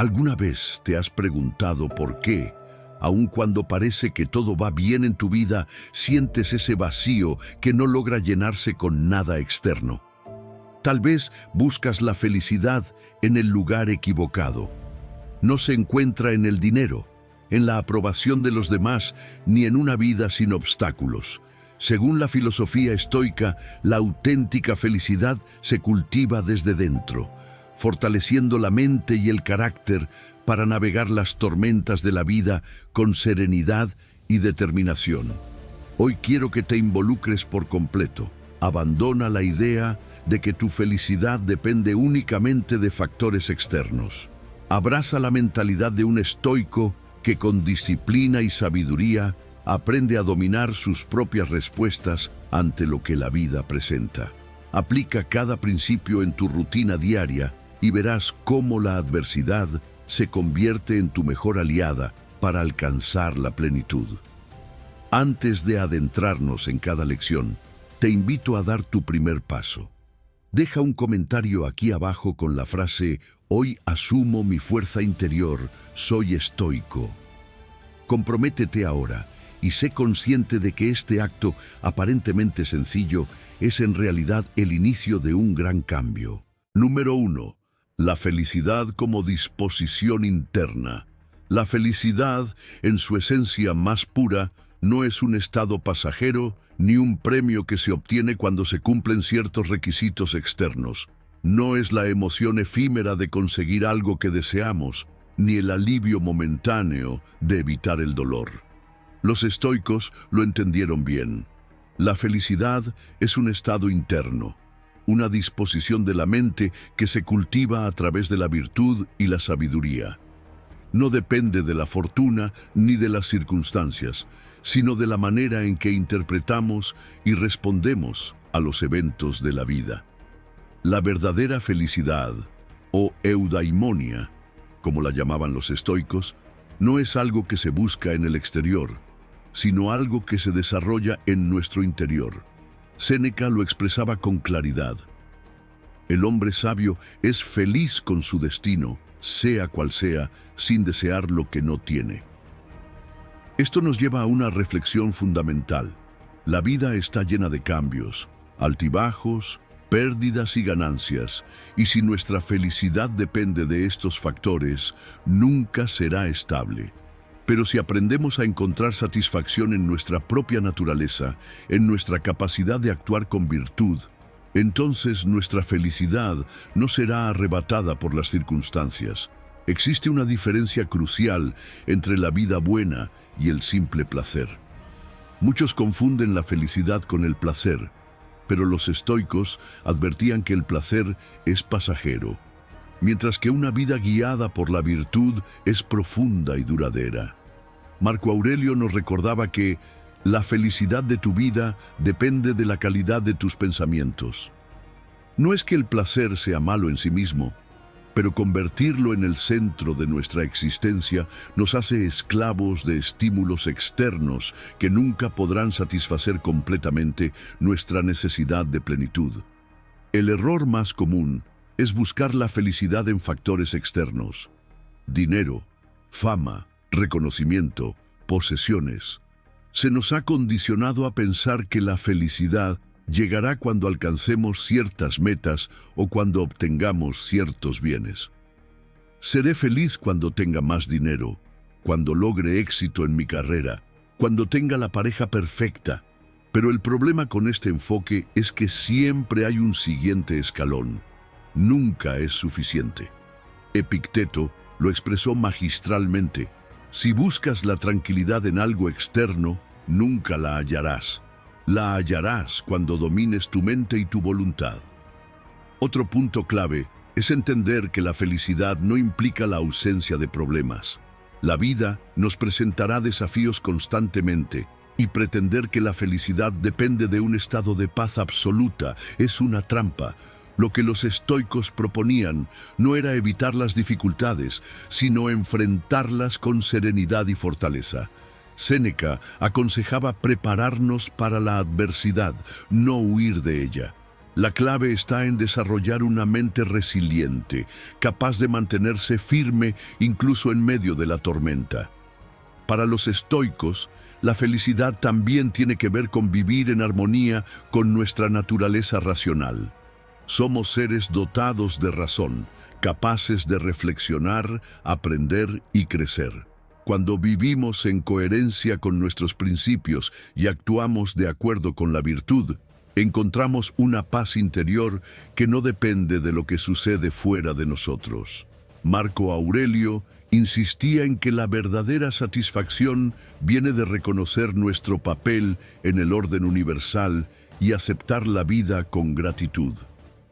¿Alguna vez te has preguntado por qué, aun cuando parece que todo va bien en tu vida, sientes ese vacío que no logra llenarse con nada externo? Tal vez buscas la felicidad en el lugar equivocado. No se encuentra en el dinero, en la aprobación de los demás, ni en una vida sin obstáculos. Según la filosofía estoica, la auténtica felicidad se cultiva desde dentro, fortaleciendo la mente y el carácter para navegar las tormentas de la vida con serenidad y determinación. Hoy quiero que te involucres por completo. Abandona la idea de que tu felicidad depende únicamente de factores externos. Abraza la mentalidad de un estoico que con disciplina y sabiduría aprende a dominar sus propias respuestas ante lo que la vida presenta. Aplica cada principio en tu rutina diaria y verás cómo la adversidad se convierte en tu mejor aliada para alcanzar la plenitud. Antes de adentrarnos en cada lección, te invito a dar tu primer paso. Deja un comentario aquí abajo con la frase «Hoy asumo mi fuerza interior, soy estoico». Comprométete ahora y sé consciente de que este acto, aparentemente sencillo, es en realidad el inicio de un gran cambio. Número 1. La felicidad como disposición interna. La felicidad, en su esencia más pura, no es un estado pasajero ni un premio que se obtiene cuando se cumplen ciertos requisitos externos. No es la emoción efímera de conseguir algo que deseamos, ni el alivio momentáneo de evitar el dolor. Los estoicos lo entendieron bien. La felicidad es un estado interno, una disposición de la mente que se cultiva a través de la virtud y la sabiduría. No depende de la fortuna ni de las circunstancias, sino de la manera en que interpretamos y respondemos a los eventos de la vida. La verdadera felicidad, o eudaimonia, como la llamaban los estoicos, no es algo que se busca en el exterior, sino algo que se desarrolla en nuestro interior. Séneca lo expresaba con claridad. El hombre sabio es feliz con su destino, sea cual sea, sin desear lo que no tiene. Esto nos lleva a una reflexión fundamental. La vida está llena de cambios, altibajos, pérdidas y ganancias, y si nuestra felicidad depende de estos factores, nunca será estable. Pero si aprendemos a encontrar satisfacción en nuestra propia naturaleza, en nuestra capacidad de actuar con virtud, entonces nuestra felicidad no será arrebatada por las circunstancias. Existe una diferencia crucial entre la vida buena y el simple placer. Muchos confunden la felicidad con el placer, pero los estoicos advertían que el placer es pasajero, mientras que una vida guiada por la virtud es profunda y duradera. Marco Aurelio nos recordaba que la felicidad de tu vida depende de la calidad de tus pensamientos. No es que el placer sea malo en sí mismo, pero convertirlo en el centro de nuestra existencia nos hace esclavos de estímulos externos que nunca podrán satisfacer completamente nuestra necesidad de plenitud. El error más común es buscar la felicidad en factores externos: dinero, fama, reconocimiento, posesiones. Se nos ha condicionado a pensar que la felicidad llegará cuando alcancemos ciertas metas o cuando obtengamos ciertos bienes. Seré feliz cuando tenga más dinero, cuando logre éxito en mi carrera, cuando tenga la pareja perfecta. Pero el problema con este enfoque es que siempre hay un siguiente escalón. Nunca es suficiente. Epicteto lo expresó magistralmente: si buscas la tranquilidad en algo externo, nunca la hallarás. La hallarás cuando domines tu mente y tu voluntad. Otro punto clave es entender que la felicidad no implica la ausencia de problemas. La vida nos presentará desafíos constantemente, y pretender que la felicidad depende de un estado de paz absoluta es una trampa. Lo que los estoicos proponían no era evitar las dificultades, sino enfrentarlas con serenidad y fortaleza. Séneca aconsejaba prepararnos para la adversidad, no huir de ella. La clave está en desarrollar una mente resiliente, capaz de mantenerse firme incluso en medio de la tormenta. Para los estoicos, la felicidad también tiene que ver con vivir en armonía con nuestra naturaleza racional. Somos seres dotados de razón, capaces de reflexionar, aprender y crecer. Cuando vivimos en coherencia con nuestros principios y actuamos de acuerdo con la virtud, encontramos una paz interior que no depende de lo que sucede fuera de nosotros. Marco Aurelio insistía en que la verdadera satisfacción viene de reconocer nuestro papel en el orden universal y aceptar la vida con gratitud.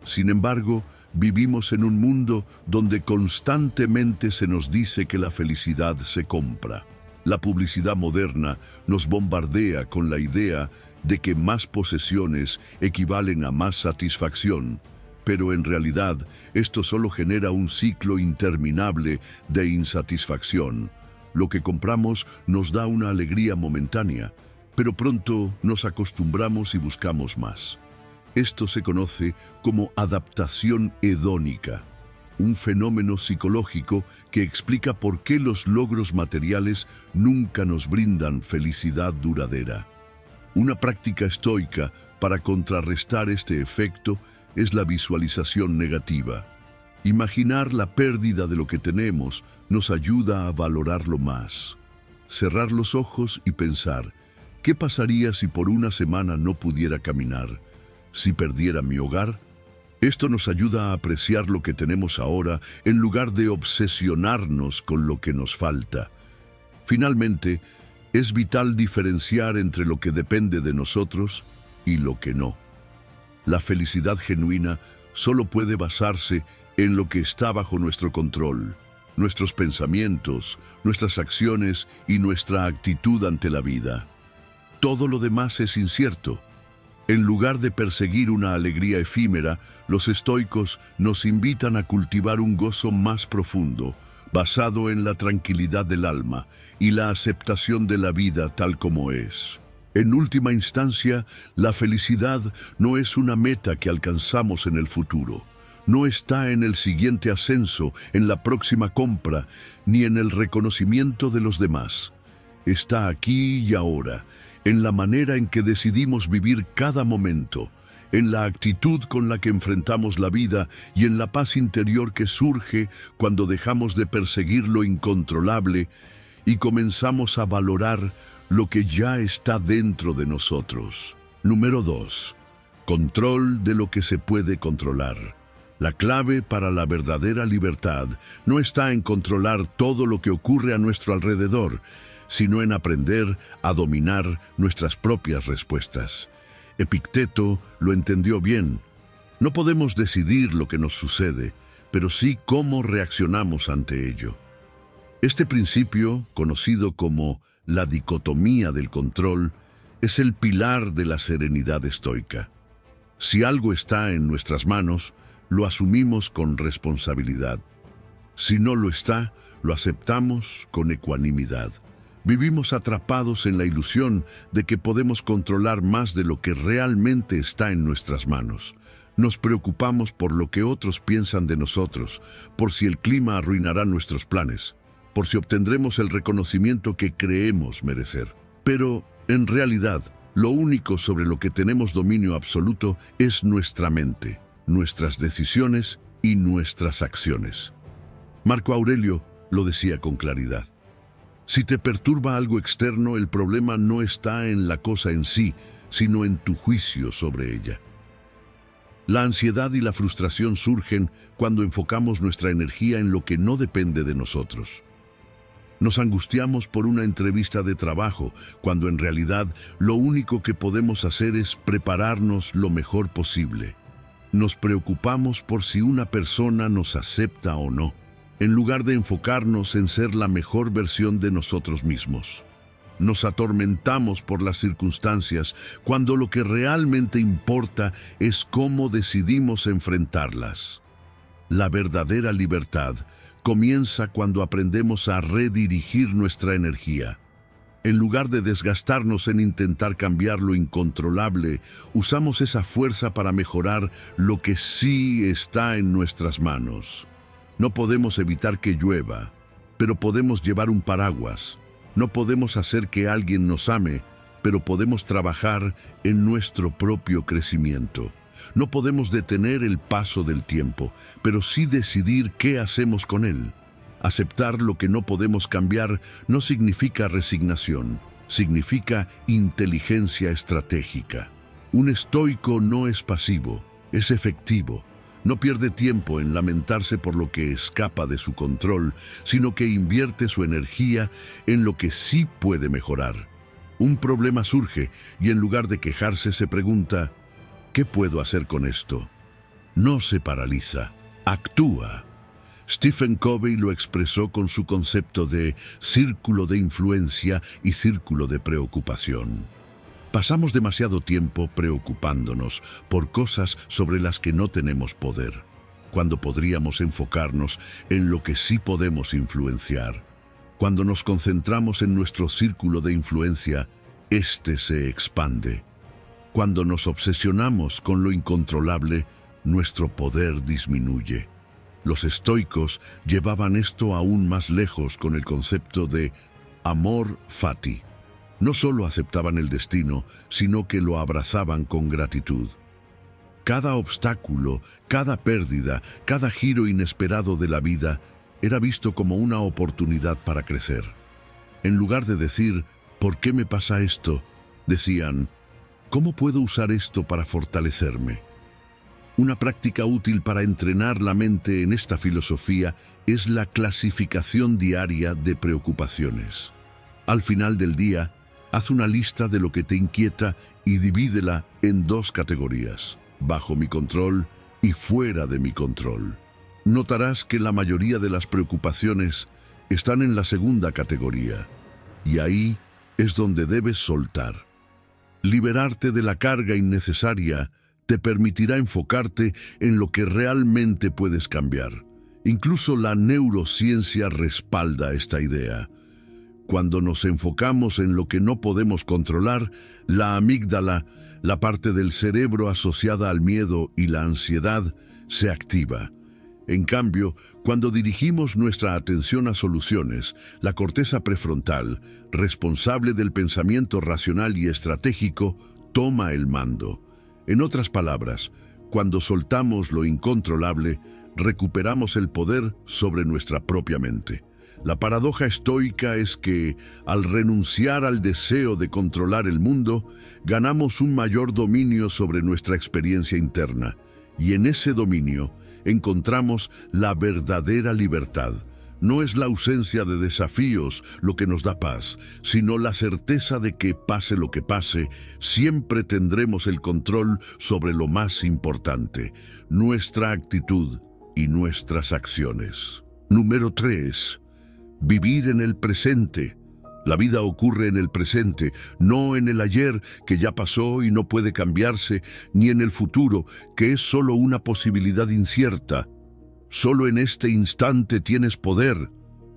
Sin embargo, vivimos en un mundo donde constantemente se nos dice que la felicidad se compra. La publicidad moderna nos bombardea con la idea de que más posesiones equivalen a más satisfacción, pero en realidad esto solo genera un ciclo interminable de insatisfacción. Lo que compramos nos da una alegría momentánea, pero pronto nos acostumbramos y buscamos más. Esto se conoce como adaptación hedónica, un fenómeno psicológico que explica por qué los logros materiales nunca nos brindan felicidad duradera. Una práctica estoica para contrarrestar este efecto es la visualización negativa. Imaginar la pérdida de lo que tenemos nos ayuda a valorarlo más. Cerrar los ojos y pensar, ¿qué pasaría si por una semana no pudiera caminar? ¿Si perdiera mi hogar? Esto nos ayuda a apreciar lo que tenemos ahora en lugar de obsesionarnos con lo que nos falta. Finalmente, es vital diferenciar entre lo que depende de nosotros y lo que no. La felicidad genuina solo puede basarse en lo que está bajo nuestro control, nuestros pensamientos, nuestras acciones y nuestra actitud ante la vida. Todo lo demás es incierto. En lugar de perseguir una alegría efímera, los estoicos nos invitan a cultivar un gozo más profundo, basado en la tranquilidad del alma y la aceptación de la vida tal como es. En última instancia, la felicidad no es una meta que alcanzamos en el futuro. No está en el siguiente ascenso, en la próxima compra, ni en el reconocimiento de los demás. Está aquí y ahora, en la manera en que decidimos vivir cada momento, en la actitud con la que enfrentamos la vida y en la paz interior que surge cuando dejamos de perseguir lo incontrolable y comenzamos a valorar lo que ya está dentro de nosotros. Número 2. Control de lo que se puede controlar. La clave para la verdadera libertad no está en controlar todo lo que ocurre a nuestro alrededor, sino en aprender a dominar nuestras propias respuestas. Epicteto lo entendió bien. No podemos decidir lo que nos sucede, pero sí cómo reaccionamos ante ello. Este principio, conocido como la dicotomía del control, es el pilar de la serenidad estoica. Si algo está en nuestras manos, lo asumimos con responsabilidad. Si no lo está, lo aceptamos con ecuanimidad. Vivimos atrapados en la ilusión de que podemos controlar más de lo que realmente está en nuestras manos. Nos preocupamos por lo que otros piensan de nosotros, por si el clima arruinará nuestros planes, por si obtendremos el reconocimiento que creemos merecer. Pero, en realidad, lo único sobre lo que tenemos dominio absoluto es nuestra mente, nuestras decisiones y nuestras acciones. Marco Aurelio lo decía con claridad. Si te perturba algo externo, el problema no está en la cosa en sí, sino en tu juicio sobre ella. La ansiedad y la frustración surgen cuando enfocamos nuestra energía en lo que no depende de nosotros. Nos angustiamos por una entrevista de trabajo, cuando en realidad lo único que podemos hacer es prepararnos lo mejor posible. Nos preocupamos por si una persona nos acepta o no, en lugar de enfocarnos en ser la mejor versión de nosotros mismos. Nos atormentamos por las circunstancias, cuando lo que realmente importa es cómo decidimos enfrentarlas. La verdadera libertad comienza cuando aprendemos a redirigir nuestra energía. En lugar de desgastarnos en intentar cambiar lo incontrolable, usamos esa fuerza para mejorar lo que sí está en nuestras manos. No podemos evitar que llueva, pero podemos llevar un paraguas. No podemos hacer que alguien nos ame, pero podemos trabajar en nuestro propio crecimiento. No podemos detener el paso del tiempo, pero sí decidir qué hacemos con él. Aceptar lo que no podemos cambiar no significa resignación, significa inteligencia estratégica. Un estoico no es pasivo, es efectivo. No pierde tiempo en lamentarse por lo que escapa de su control, sino que invierte su energía en lo que sí puede mejorar. Un problema surge y en lugar de quejarse se pregunta, ¿qué puedo hacer con esto? No se paraliza, actúa. Stephen Covey lo expresó con su concepto de círculo de influencia y círculo de preocupación. Pasamos demasiado tiempo preocupándonos por cosas sobre las que no tenemos poder, cuando podríamos enfocarnos en lo que sí podemos influenciar. Cuando nos concentramos en nuestro círculo de influencia, este se expande. Cuando nos obsesionamos con lo incontrolable, nuestro poder disminuye. Los estoicos llevaban esto aún más lejos con el concepto de amor fati. No solo aceptaban el destino, sino que lo abrazaban con gratitud. Cada obstáculo, cada pérdida, cada giro inesperado de la vida era visto como una oportunidad para crecer. En lugar de decir, ¿por qué me pasa esto?, decían, ¿cómo puedo usar esto para fortalecerme? Una práctica útil para entrenar la mente en esta filosofía es la clasificación diaria de preocupaciones. Al final del día, haz una lista de lo que te inquieta y divídela en dos categorías, bajo mi control y fuera de mi control. Notarás que la mayoría de las preocupaciones están en la segunda categoría, y ahí es donde debes soltar. Liberarte de la carga innecesaria te permitirá enfocarte en lo que realmente puedes cambiar. Incluso la neurociencia respalda esta idea. Cuando nos enfocamos en lo que no podemos controlar, la amígdala, la parte del cerebro asociada al miedo y la ansiedad, se activa. En cambio, cuando dirigimos nuestra atención a soluciones, la corteza prefrontal, responsable del pensamiento racional y estratégico, toma el mando. En otras palabras, cuando soltamos lo incontrolable, recuperamos el poder sobre nuestra propia mente. La paradoja estoica es que, al renunciar al deseo de controlar el mundo, ganamos un mayor dominio sobre nuestra experiencia interna, y en ese dominio encontramos la verdadera libertad. No es la ausencia de desafíos lo que nos da paz, sino la certeza de que, pase lo que pase, siempre tendremos el control sobre lo más importante, nuestra actitud y nuestras acciones. Número 3. Vivir en el presente. La vida ocurre en el presente, no en el ayer, que ya pasó y no puede cambiarse, ni en el futuro, que es solo una posibilidad incierta. Solo en este instante tienes poder.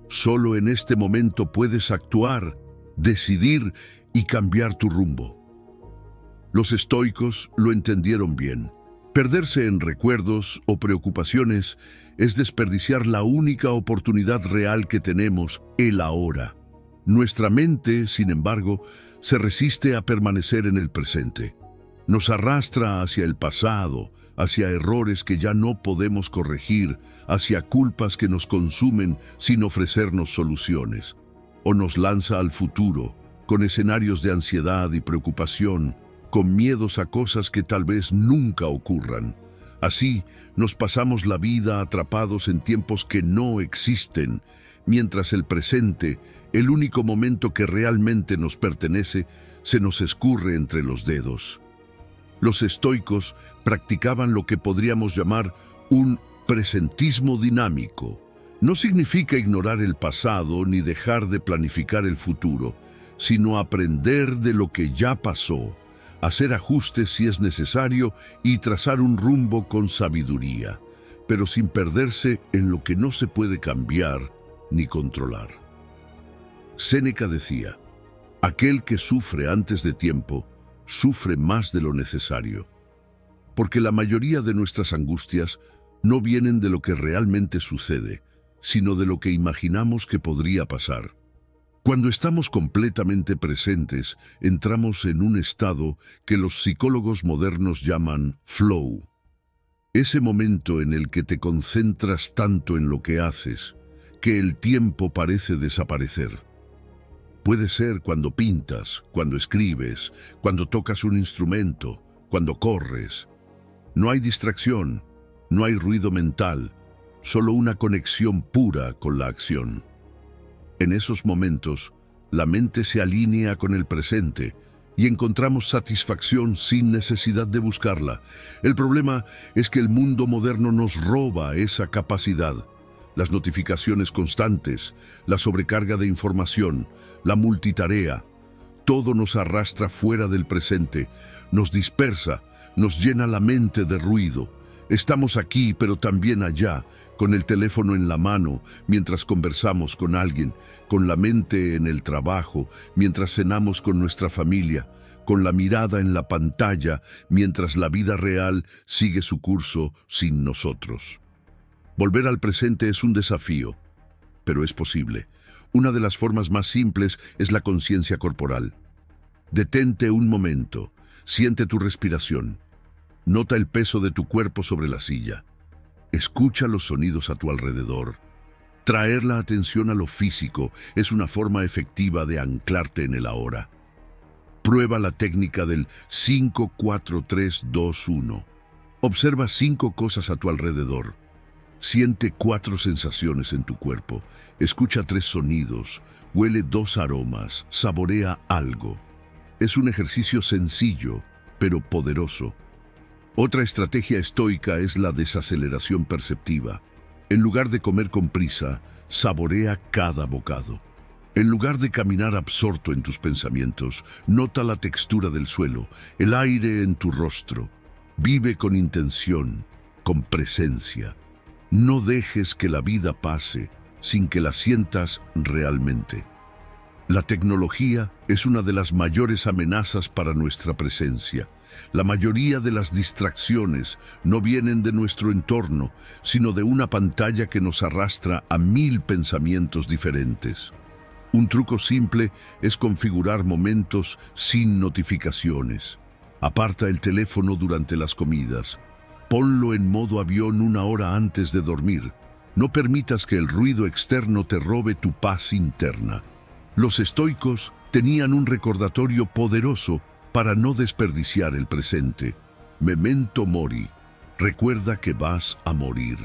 Solo en este momento puedes actuar, decidir y cambiar tu rumbo. Los estoicos lo entendieron bien. Perderse en recuerdos o preocupaciones es desperdiciar la única oportunidad real que tenemos, el ahora. Nuestra mente, sin embargo, se resiste a permanecer en el presente. Nos arrastra hacia el pasado, hacia errores que ya no podemos corregir, hacia culpas que nos consumen sin ofrecernos soluciones. O nos lanza al futuro, con escenarios de ansiedad y preocupación, con miedos a cosas que tal vez nunca ocurran. Así, nos pasamos la vida atrapados en tiempos que no existen, mientras el presente, el único momento que realmente nos pertenece, se nos escurre entre los dedos. Los estoicos practicaban lo que podríamos llamar un presentismo dinámico. No significa ignorar el pasado ni dejar de planificar el futuro, sino aprender de lo que ya pasó, hacer ajustes si es necesario y trazar un rumbo con sabiduría, pero sin perderse en lo que no se puede cambiar ni controlar. Séneca decía, Aquel que sufre antes de tiempo, sufre más de lo necesario. Porque la mayoría de nuestras angustias no vienen de lo que realmente sucede, sino de lo que imaginamos que podría pasar. Cuando estamos completamente presentes, entramos en un estado que los psicólogos modernos llaman flow. Ese momento en el que te concentras tanto en lo que haces, que el tiempo parece desaparecer. Puede ser cuando pintas, cuando escribes, cuando tocas un instrumento, cuando corres. No hay distracción, no hay ruido mental, solo una conexión pura con la acción. En esos momentos, la mente se alinea con el presente y encontramos satisfacción sin necesidad de buscarla. El problema es que el mundo moderno nos roba esa capacidad. Las notificaciones constantes, la sobrecarga de información, la multitarea, todo nos arrastra fuera del presente, nos dispersa, nos llena la mente de ruido. Estamos aquí, pero también allá, con el teléfono en la mano, mientras conversamos con alguien, con la mente en el trabajo, mientras cenamos con nuestra familia, con la mirada en la pantalla, mientras la vida real sigue su curso sin nosotros. Volver al presente es un desafío, pero es posible. Una de las formas más simples es la conciencia corporal. Detente un momento, siente tu respiración. Nota el peso de tu cuerpo sobre la silla. Escucha los sonidos a tu alrededor. Traer la atención a lo físico es una forma efectiva de anclarte en el ahora. Prueba la técnica del 5-4-3-2-1. Observa 5 cosas a tu alrededor. Siente 4 sensaciones en tu cuerpo. Escucha 3 sonidos. Huele 2 aromas. Saborea algo. Es un ejercicio sencillo, pero poderoso. Otra estrategia estoica es la desaceleración perceptiva. En lugar de comer con prisa, saborea cada bocado. En lugar de caminar absorto en tus pensamientos, nota la textura del suelo, el aire en tu rostro. Vive con intención, con presencia. No dejes que la vida pase sin que la sientas realmente. La tecnología es una de las mayores amenazas para nuestra presencia. La mayoría de las distracciones no vienen de nuestro entorno, sino de una pantalla que nos arrastra a 1000 pensamientos diferentes. Un truco simple es configurar momentos sin notificaciones. Aparta el teléfono durante las comidas. Ponlo en modo avión 1 hora antes de dormir. No permitas que el ruido externo te robe tu paz interna. Los estoicos tenían un recordatorio poderoso para no desperdiciar el presente. Memento mori. Recuerda que vas a morir.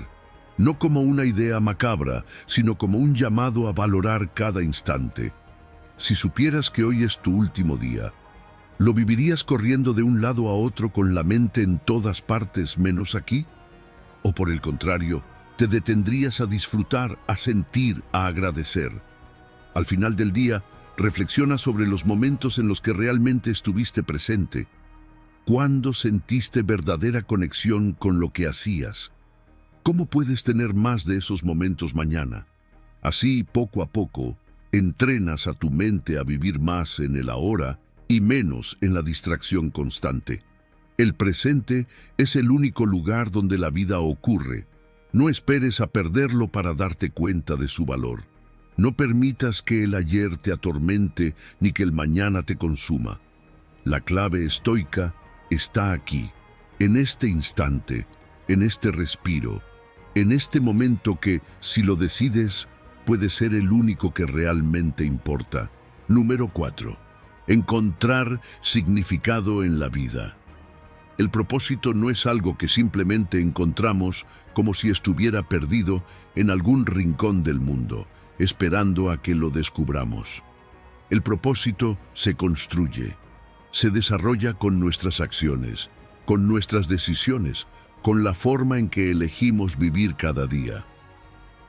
No como una idea macabra, sino como un llamado a valorar cada instante. Si supieras que hoy es tu último día, ¿lo vivirías corriendo de un lado a otro con la mente en todas partes menos aquí? ¿O por el contrario, te detendrías a disfrutar, a sentir, a agradecer? Al final del día, reflexiona sobre los momentos en los que realmente estuviste presente. ¿Cuándo sentiste verdadera conexión con lo que hacías? ¿Cómo puedes tener más de esos momentos mañana? Así, poco a poco, entrenas a tu mente a vivir más en el ahora y menos en la distracción constante. El presente es el único lugar donde la vida ocurre. No esperes a perderlo para darte cuenta de su valor. No permitas que el ayer te atormente ni que el mañana te consuma. La clave estoica está aquí, en este instante, en este respiro, en este momento que, si lo decides, puede ser el único que realmente importa. Número 4. Encontrar significado en la vida. El propósito no es algo que simplemente encontramos como si estuviera perdido en algún rincón del mundo, esperando a que lo descubramos. El propósito se construye, se desarrolla con nuestras acciones, con nuestras decisiones, con la forma en que elegimos vivir cada día.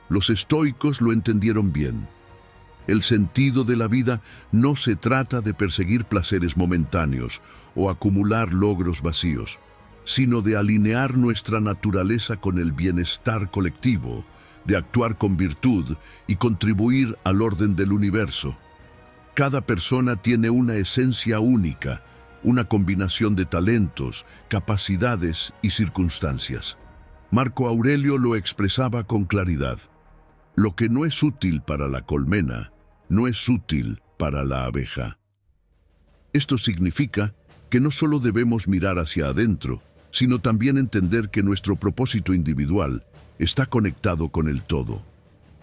Los estoicos lo entendieron bien. El sentido de la vida no se trata de perseguir placeres momentáneos o acumular logros vacíos, sino de alinear nuestra naturaleza con el bienestar colectivo, de actuar con virtud y contribuir al orden del universo. Cada persona tiene una esencia única, una combinación de talentos, capacidades y circunstancias. Marco Aurelio lo expresaba con claridad. Lo que no es útil para la colmena, no es útil para la abeja. Esto significa que no solo debemos mirar hacia adentro, sino también entender que nuestro propósito individual está conectado con el todo.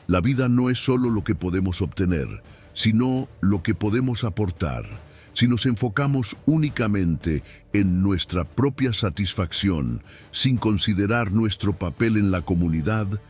La vida no es solo lo que podemos obtener, sino lo que podemos aportar. Si nos enfocamos únicamente en nuestra propia satisfacción, sin considerar nuestro papel en la comunidad,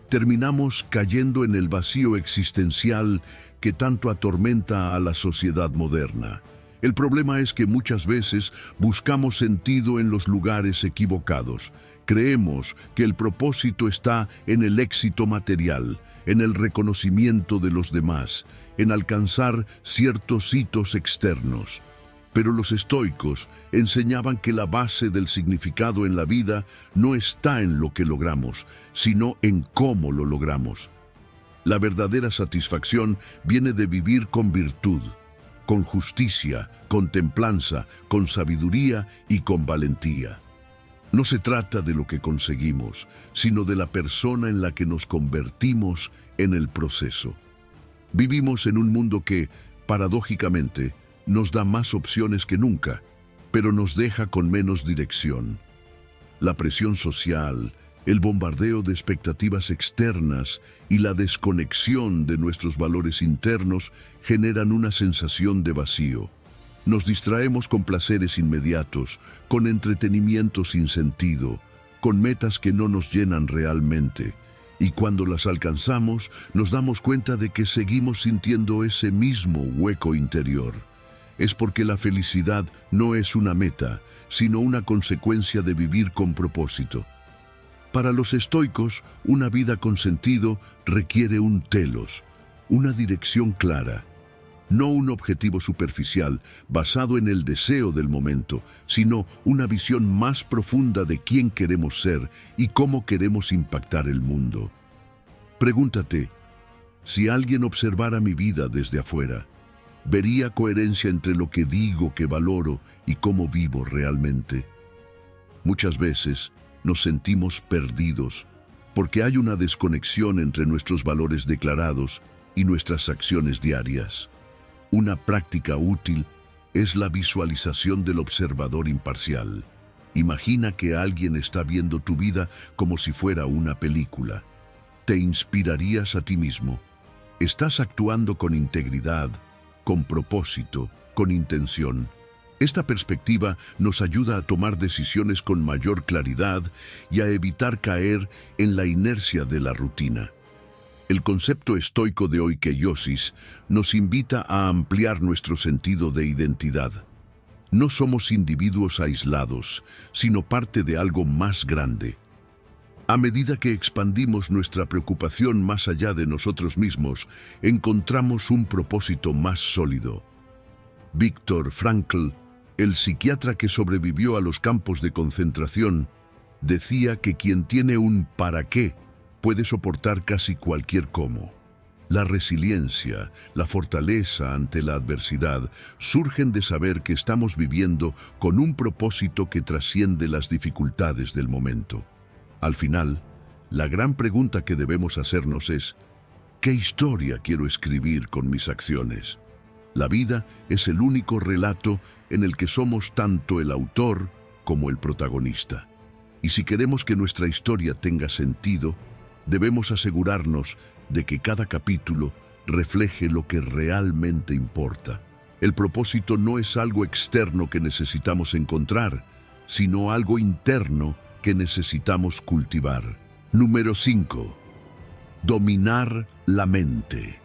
terminamos cayendo en el vacío existencial que tanto atormenta a la sociedad moderna. El problema es que muchas veces buscamos sentido en los lugares equivocados. Creemos que el propósito está en el éxito material, en el reconocimiento de los demás, en alcanzar ciertos hitos externos. Pero los estoicos enseñaban que la base del significado en la vida no está en lo que logramos, sino en cómo lo logramos. La verdadera satisfacción viene de vivir con virtud, con justicia, con templanza, con sabiduría y con valentía. No se trata de lo que conseguimos, sino de la persona en la que nos convertimos en el proceso. Vivimos en un mundo que, paradójicamente, nos da más opciones que nunca, pero nos deja con menos dirección. La presión social, el bombardeo de expectativas externas y la desconexión de nuestros valores internos generan una sensación de vacío. Nos distraemos con placeres inmediatos, con entretenimiento sin sentido, con metas que no nos llenan realmente. Y cuando las alcanzamos, nos damos cuenta de que seguimos sintiendo ese mismo hueco interior. Es porque la felicidad no es una meta, sino una consecuencia de vivir con propósito. Para los estoicos, una vida con sentido requiere un telos, una dirección clara. No un objetivo superficial basado en el deseo del momento, sino una visión más profunda de quién queremos ser y cómo queremos impactar el mundo. Pregúntate, si alguien observara mi vida desde afuera, ¿vería coherencia entre lo que digo que valoro y cómo vivo realmente? Muchas veces nos sentimos perdidos porque hay una desconexión entre nuestros valores declarados y nuestras acciones diarias. Una práctica útil es la visualización del observador imparcial. Imagina que alguien está viendo tu vida como si fuera una película. Te inspirarías a ti mismo. Estás actuando con integridad, con propósito, con intención. Esta perspectiva nos ayuda a tomar decisiones con mayor claridad y a evitar caer en la inercia de la rutina. El concepto estoico de oikeiosis nos invita a ampliar nuestro sentido de identidad. No somos individuos aislados, sino parte de algo más grande. A medida que expandimos nuestra preocupación más allá de nosotros mismos, encontramos un propósito más sólido. Viktor Frankl, el psiquiatra que sobrevivió a los campos de concentración, decía que quien tiene un ¿para qué? Puede soportar casi cualquier cómo. La resiliencia, la fortaleza ante la adversidad surgen de saber que estamos viviendo con un propósito que trasciende las dificultades del momento. Al final, la gran pregunta que debemos hacernos es, ¿qué historia quiero escribir con mis acciones? La vida es el único relato en el que somos tanto el autor como el protagonista. Y si queremos que nuestra historia tenga sentido, debemos asegurarnos de que cada capítulo refleje lo que realmente importa. El propósito no es algo externo que necesitamos encontrar, sino algo interno que necesitamos cultivar. Número 5. Dominar la mente.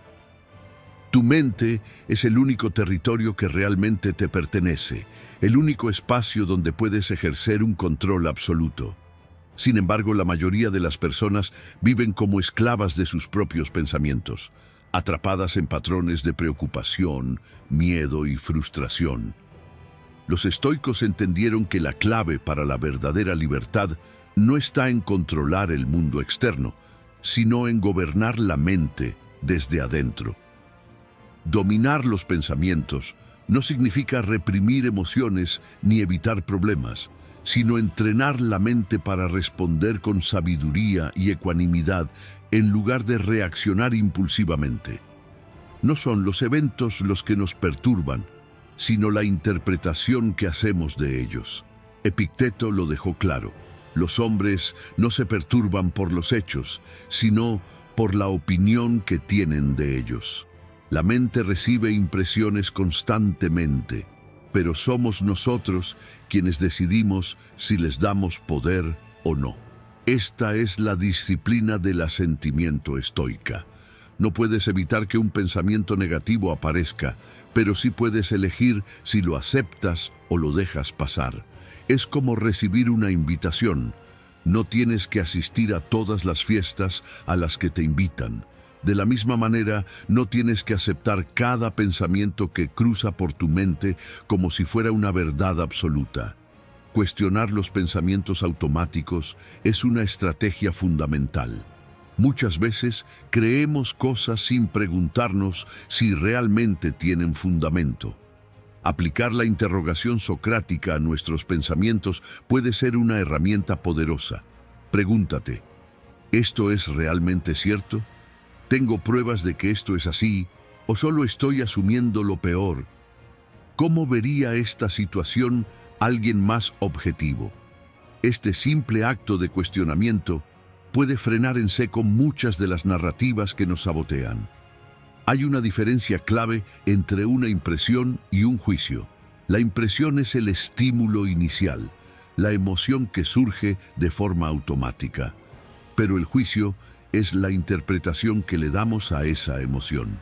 Tu mente es el único territorio que realmente te pertenece, el único espacio donde puedes ejercer un control absoluto. Sin embargo, la mayoría de las personas viven como esclavas de sus propios pensamientos, atrapadas en patrones de preocupación, miedo y frustración. Los estoicos entendieron que la clave para la verdadera libertad no está en controlar el mundo externo, sino en gobernar la mente desde adentro. Dominar los pensamientos no significa reprimir emociones ni evitar problemas, sino entrenar la mente para responder con sabiduría y ecuanimidad en lugar de reaccionar impulsivamente. No son los eventos los que nos perturban, sino la interpretación que hacemos de ellos. Epicteto lo dejó claro: los hombres no se perturban por los hechos, sino por la opinión que tienen de ellos. La mente recibe impresiones constantemente, pero somos nosotros quienes decidimos si les damos poder o no. Esta es la disciplina del asentimiento estoica. No puedes evitar que un pensamiento negativo aparezca, pero sí puedes elegir si lo aceptas o lo dejas pasar. Es como recibir una invitación. No tienes que asistir a todas las fiestas a las que te invitan. De la misma manera, no tienes que aceptar cada pensamiento que cruza por tu mente como si fuera una verdad absoluta. Cuestionar los pensamientos automáticos es una estrategia fundamental. Muchas veces creemos cosas sin preguntarnos si realmente tienen fundamento. Aplicar la interrogación socrática a nuestros pensamientos puede ser una herramienta poderosa. Pregúntate: ¿esto es realmente cierto? ¿Tengo pruebas de que esto es así o solo estoy asumiendo lo peor? ¿Cómo vería esta situación alguien más objetivo? Este simple acto de cuestionamiento puede frenar en seco muchas de las narrativas que nos sabotean. Hay una diferencia clave entre una impresión y un juicio. La impresión es el estímulo inicial, la emoción que surge de forma automática. Pero el juicio es la interpretación que le damos a esa emoción.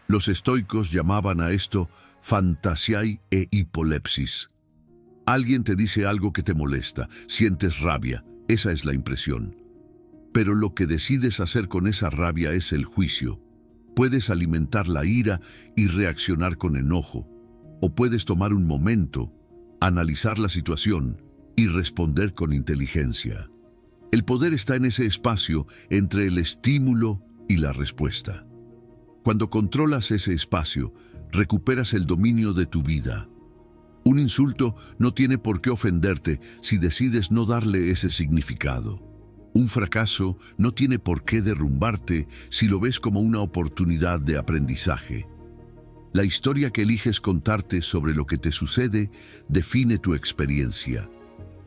Los estoicos llamaban a esto fantasiae e hipolepsis. Alguien te dice algo que te molesta, sientes rabia, esa es la impresión. Pero lo que decides hacer con esa rabia es el juicio. Puedes alimentar la ira y reaccionar con enojo, o puedes tomar un momento, analizar la situación y responder con inteligencia. El poder está en ese espacio entre el estímulo y la respuesta. Cuando controlas ese espacio, recuperas el dominio de tu vida. Un insulto no tiene por qué ofenderte si decides no darle ese significado. Un fracaso no tiene por qué derrumbarte si lo ves como una oportunidad de aprendizaje. La historia que eliges contarte sobre lo que te sucede define tu experiencia.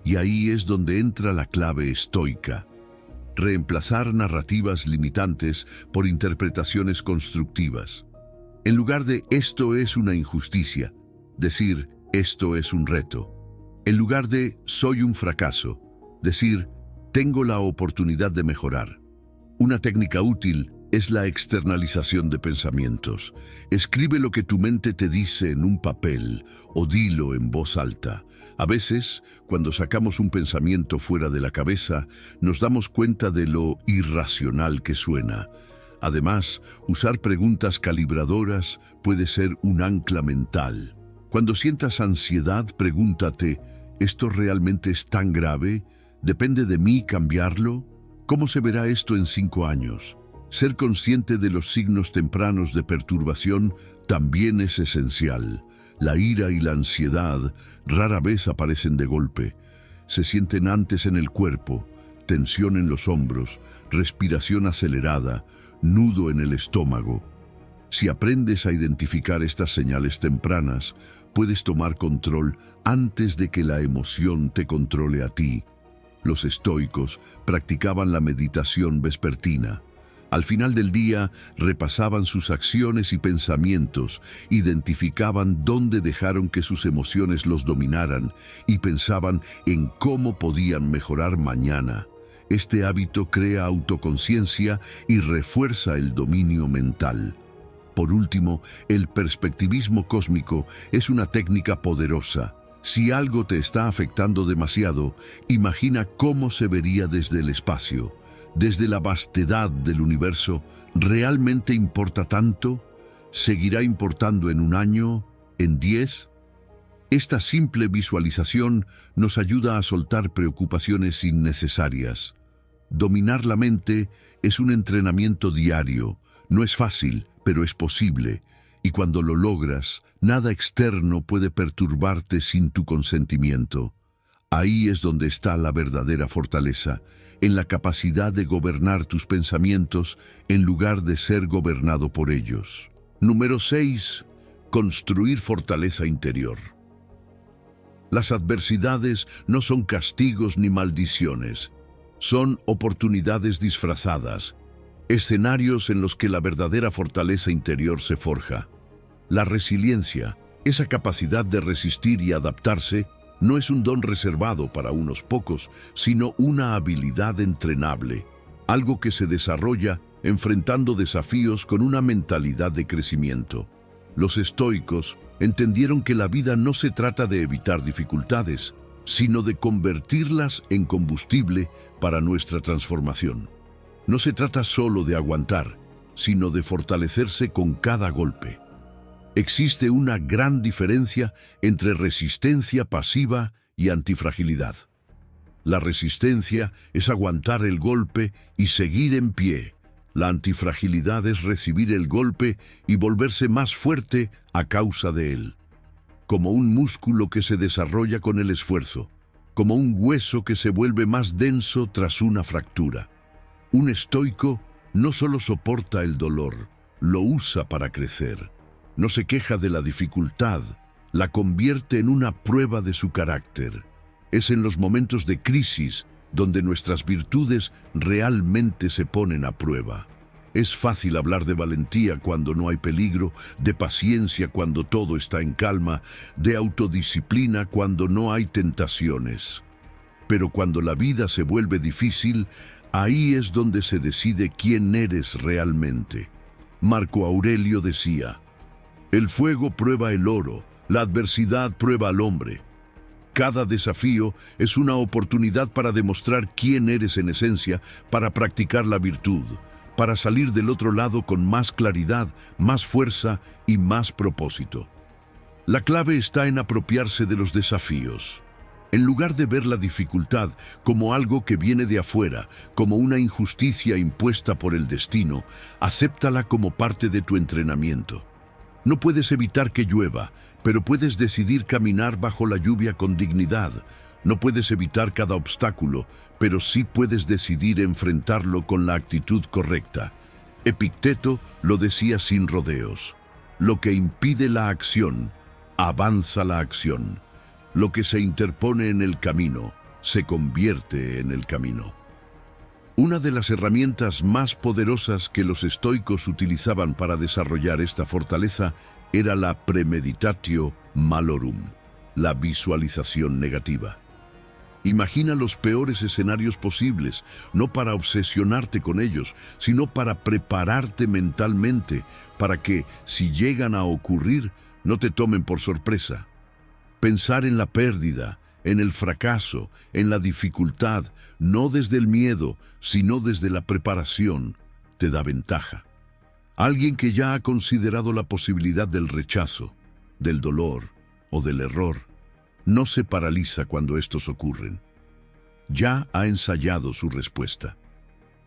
Y ahí es donde entra la clave estoica: reemplazar narrativas limitantes por interpretaciones constructivas. En lugar de "esto es una injusticia", decir "esto es un reto". En lugar de "soy un fracaso", decir "tengo la oportunidad de mejorar". Una técnica útil es la externalización de pensamientos. Escribe lo que tu mente te dice en un papel o dilo en voz alta. A veces, cuando sacamos un pensamiento fuera de la cabeza, nos damos cuenta de lo irracional que suena. Además, usar preguntas calibradoras puede ser un ancla mental. Cuando sientas ansiedad, pregúntate: ¿esto realmente es tan grave? ¿Depende de mí cambiarlo? ¿Cómo se verá esto en 5 años? Ser consciente de los signos tempranos de perturbación también es esencial. La ira y la ansiedad rara vez aparecen de golpe. Se sienten antes en el cuerpo: tensión en los hombros, respiración acelerada, nudo en el estómago. Si aprendes a identificar estas señales tempranas, puedes tomar control antes de que la emoción te controle a ti. Los estoicos practicaban la meditación vespertina. Al final del día, repasaban sus acciones y pensamientos, identificaban dónde dejaron que sus emociones los dominaran y pensaban en cómo podían mejorar mañana. Este hábito crea autoconciencia y refuerza el dominio mental. Por último, el perspectivismo cósmico es una técnica poderosa. Si algo te está afectando demasiado, imagina cómo se vería desde el espacio. Desde la vastedad del universo. ¿Realmente importa tanto? ¿Seguirá importando en 1 año? ¿En 10? Esta simple visualización nos ayuda a soltar preocupaciones innecesarias. Dominar la mente es un entrenamiento diario. No es fácil, pero es posible. Y cuando lo logras, nada externo puede perturbarte sin tu consentimiento. Ahí es donde está la verdadera fortaleza, en la capacidad de gobernar tus pensamientos en lugar de ser gobernado por ellos. Número 6. Construir fortaleza interior. Las adversidades no son castigos ni maldiciones, son oportunidades disfrazadas, escenarios en los que la verdadera fortaleza interior se forja. La resiliencia, esa capacidad de resistir y adaptarse, no es un don reservado para unos pocos, sino una habilidad entrenable, algo que se desarrolla enfrentando desafíos con una mentalidad de crecimiento. Los estoicos entendieron que la vida no se trata de evitar dificultades, sino de convertirlas en combustible para nuestra transformación. No se trata solo de aguantar, sino de fortalecerse con cada golpe. Existe una gran diferencia entre resistencia pasiva y antifragilidad. La resistencia es aguantar el golpe y seguir en pie. La antifragilidad es recibir el golpe y volverse más fuerte a causa de él. Como un músculo que se desarrolla con el esfuerzo, como un hueso que se vuelve más denso tras una fractura. Un estoico no solo soporta el dolor, lo usa para crecer. No se queja de la dificultad, la convierte en una prueba de su carácter. Es en los momentos de crisis donde nuestras virtudes realmente se ponen a prueba. Es fácil hablar de valentía cuando no hay peligro, de paciencia cuando todo está en calma, de autodisciplina cuando no hay tentaciones. Pero cuando la vida se vuelve difícil, ahí es donde se decide quién eres realmente. Marco Aurelio decía: el fuego prueba el oro, la adversidad prueba al hombre. Cada desafío es una oportunidad para demostrar quién eres en esencia, para practicar la virtud, para salir del otro lado con más claridad, más fuerza y más propósito. La clave está en apropiarse de los desafíos. En lugar de ver la dificultad como algo que viene de afuera, como una injusticia impuesta por el destino, acéptala como parte de tu entrenamiento. No puedes evitar que llueva, pero puedes decidir caminar bajo la lluvia con dignidad. No puedes evitar cada obstáculo, pero sí puedes decidir enfrentarlo con la actitud correcta. Epicteto lo decía sin rodeos: lo que impide la acción, avanza la acción. Lo que se interpone en el camino, se convierte en el camino. Una de las herramientas más poderosas que los estoicos utilizaban para desarrollar esta fortaleza era la premeditatio malorum, la visualización negativa. Imagina los peores escenarios posibles, no para obsesionarte con ellos, sino para prepararte mentalmente, para que, si llegan a ocurrir, no te tomen por sorpresa. Pensar en la pérdida, en el fracaso, en la dificultad, no desde el miedo, sino desde la preparación, te da ventaja. Alguien que ya ha considerado la posibilidad del rechazo, del dolor o del error, no se paraliza cuando estos ocurren. Ya ha ensayado su respuesta.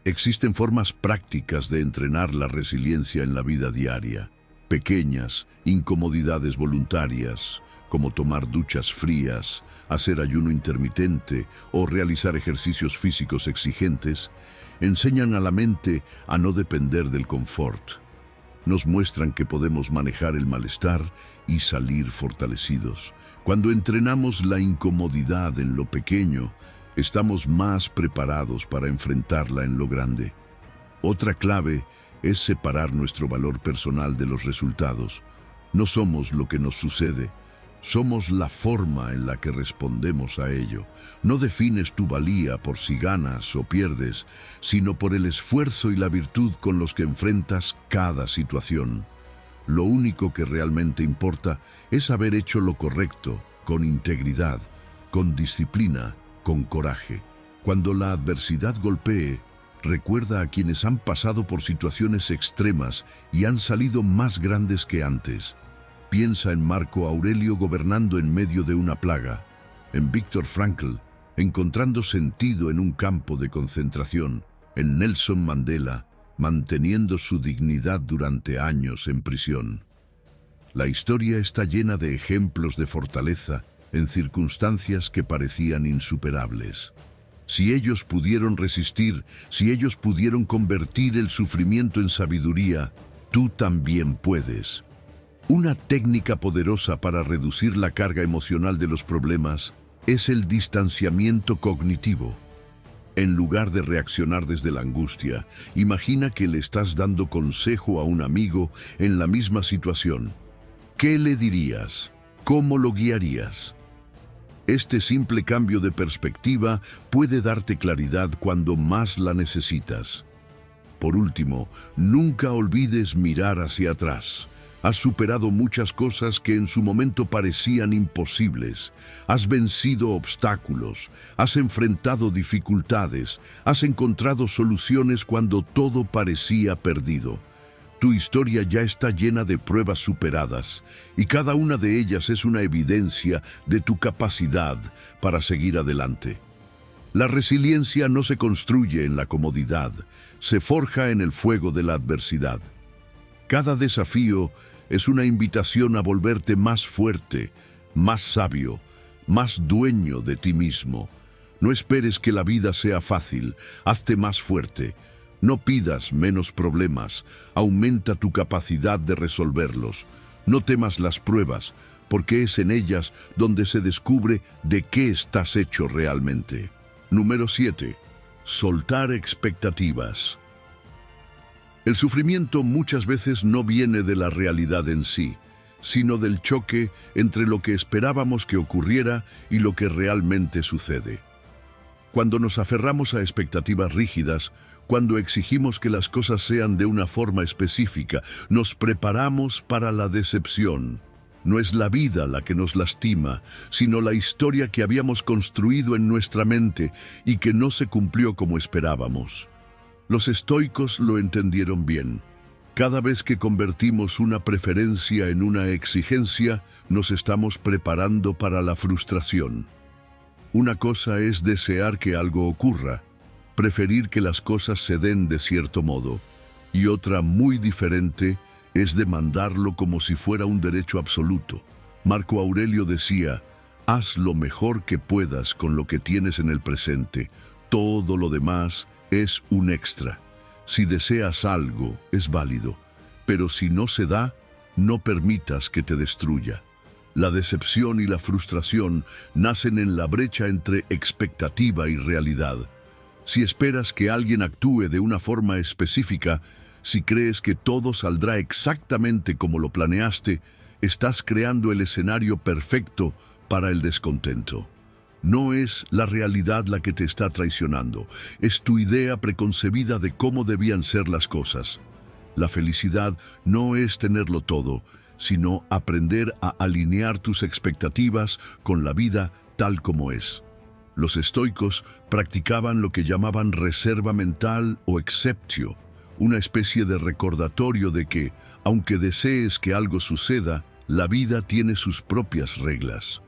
Existen formas prácticas de entrenar la resiliencia en la vida diaria. Pequeñas incomodidades voluntarias, como tomar duchas frías, hacer ayuno intermitente o realizar ejercicios físicos exigentes, enseñan a la mente a no depender del confort. Nos muestran que podemos manejar el malestar y salir fortalecidos. Cuando entrenamos la incomodidad en lo pequeño, estamos más preparados para enfrentarla en lo grande. Otra clave es separar nuestro valor personal de los resultados. No somos lo que nos sucede, somos la forma en la que respondemos a ello. No defines tu valía por si ganas o pierdes, sino por el esfuerzo y la virtud con los que enfrentas cada situación. Lo único que realmente importa es haber hecho lo correcto, con integridad, con disciplina, con coraje. Cuando la adversidad golpee, recuerda a quienes han pasado por situaciones extremas y han salido más grandes que antes. Piensa en Marco Aurelio gobernando en medio de una plaga, en Viktor Frankl encontrando sentido en un campo de concentración, en Nelson Mandela manteniendo su dignidad durante años en prisión. La historia está llena de ejemplos de fortaleza en circunstancias que parecían insuperables. Si ellos pudieron resistir, si ellos pudieron convertir el sufrimiento en sabiduría, tú también puedes. Una técnica poderosa para reducir la carga emocional de los problemas es el distanciamiento cognitivo. En lugar de reaccionar desde la angustia, imagina que le estás dando consejo a un amigo en la misma situación. ¿Qué le dirías? ¿Cómo lo guiarías? Este simple cambio de perspectiva puede darte claridad cuando más la necesitas. Por último, nunca olvides mirar hacia atrás. Has superado muchas cosas que en su momento parecían imposibles. Has vencido obstáculos, has enfrentado dificultades, has encontrado soluciones cuando todo parecía perdido. Tu historia ya está llena de pruebas superadas, y cada una de ellas es una evidencia de tu capacidad para seguir adelante. La resiliencia no se construye en la comodidad, se forja en el fuego de la adversidad. Cada desafío es una invitación a volverte más fuerte, más sabio, más dueño de ti mismo. No esperes que la vida sea fácil, hazte más fuerte. No pidas menos problemas, aumenta tu capacidad de resolverlos. No temas las pruebas, porque es en ellas donde se descubre de qué estás hecho realmente. Número 7. Soltar expectativas. El sufrimiento muchas veces no viene de la realidad en sí, sino del choque entre lo que esperábamos que ocurriera y lo que realmente sucede. Cuando nos aferramos a expectativas rígidas, cuando exigimos que las cosas sean de una forma específica, nos preparamos para la decepción. No es la vida la que nos lastima, sino la historia que habíamos construido en nuestra mente y que no se cumplió como esperábamos. Los estoicos lo entendieron bien. Cada vez que convertimos una preferencia en una exigencia, nos estamos preparando para la frustración. Una cosa es desear que algo ocurra, preferir que las cosas se den de cierto modo, y otra muy diferente es demandarlo como si fuera un derecho absoluto. Marco Aurelio decía, haz lo mejor que puedas con lo que tienes en el presente, todo lo demás es un extra. Si deseas algo, es válido, pero si no se da, no permitas que te destruya. La decepción y la frustración nacen en la brecha entre expectativa y realidad. Si esperas que alguien actúe de una forma específica, si crees que todo saldrá exactamente como lo planeaste, estás creando el escenario perfecto para el descontento. No es la realidad la que te está traicionando, es tu idea preconcebida de cómo debían ser las cosas. La felicidad no es tenerlo todo, sino aprender a alinear tus expectativas con la vida tal como es. Los estoicos practicaban lo que llamaban reserva mental o exceptio, una especie de recordatorio de que, aunque desees que algo suceda, la vida tiene sus propias reglas.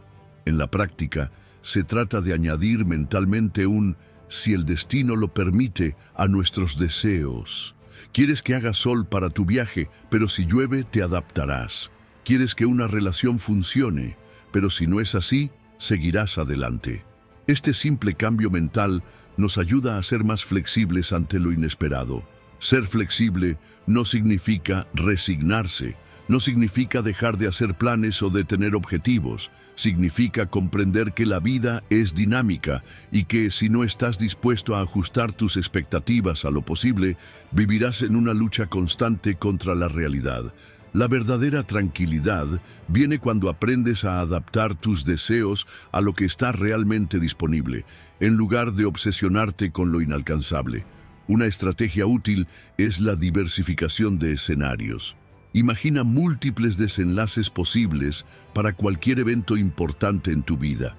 En la práctica, se trata de añadir mentalmente un «si el destino lo permite» a nuestros deseos. Quieres que haga sol para tu viaje, pero si llueve te adaptarás. Quieres que una relación funcione, pero si no es así, seguirás adelante. Este simple cambio mental nos ayuda a ser más flexibles ante lo inesperado. Ser flexible no significa resignarse, no significa dejar de hacer planes o de tener objetivos. Significa comprender que la vida es dinámica y que si no estás dispuesto a ajustar tus expectativas a lo posible, vivirás en una lucha constante contra la realidad. La verdadera tranquilidad viene cuando aprendes a adaptar tus deseos a lo que está realmente disponible, en lugar de obsesionarte con lo inalcanzable. Una estrategia útil es la diversificación de escenarios. Imagina múltiples desenlaces posibles para cualquier evento importante en tu vida.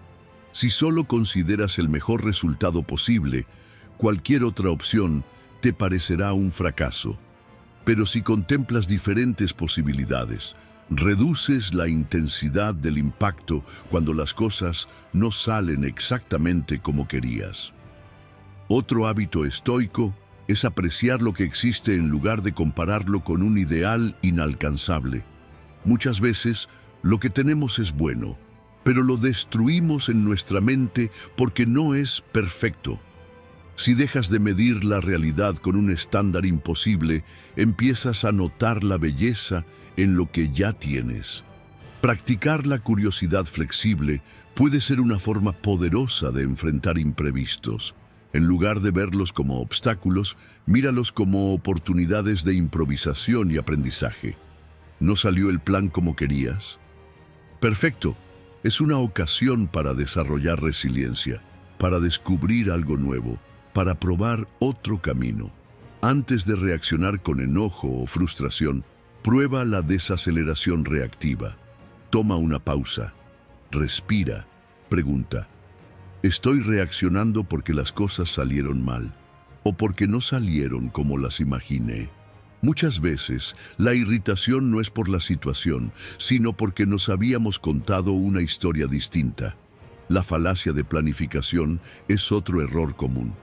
Si solo consideras el mejor resultado posible, cualquier otra opción te parecerá un fracaso. Pero si contemplas diferentes posibilidades, reduces la intensidad del impacto cuando las cosas no salen exactamente como querías. Otro hábito estoico es apreciar lo que existe en lugar de compararlo con un ideal inalcanzable. Muchas veces lo que tenemos es bueno, pero lo destruimos en nuestra mente porque no es perfecto. Si dejas de medir la realidad con un estándar imposible, empiezas a notar la belleza en lo que ya tienes. Practicar la curiosidad flexible puede ser una forma poderosa de enfrentar imprevistos. En lugar de verlos como obstáculos, míralos como oportunidades de improvisación y aprendizaje. ¿No salió el plan como querías? Perfecto. Es una ocasión para desarrollar resiliencia, para descubrir algo nuevo, para probar otro camino. Antes de reaccionar con enojo o frustración, prueba la desaceleración reactiva. Toma una pausa, respira, pregunta: ¿estoy reaccionando porque las cosas salieron mal o porque no salieron como las imaginé? Muchas veces, la irritación no es por la situación, sino porque nos habíamos contado una historia distinta. La falacia de planificación es otro error común.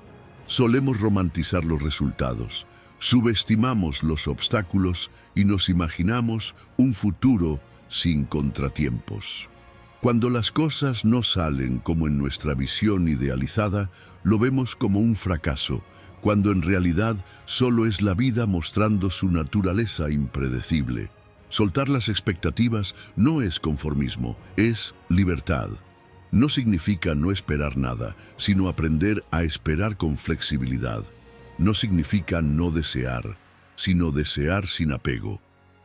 Solemos romantizar los resultados, subestimamos los obstáculos y nos imaginamos un futuro sin contratiempos. Cuando las cosas no salen como en nuestra visión idealizada, lo vemos como un fracaso, cuando en realidad solo es la vida mostrando su naturaleza impredecible. Soltar las expectativas no es conformismo, es libertad. No significa no esperar nada, sino aprender a esperar con flexibilidad. No significa no desear, sino desear sin apego.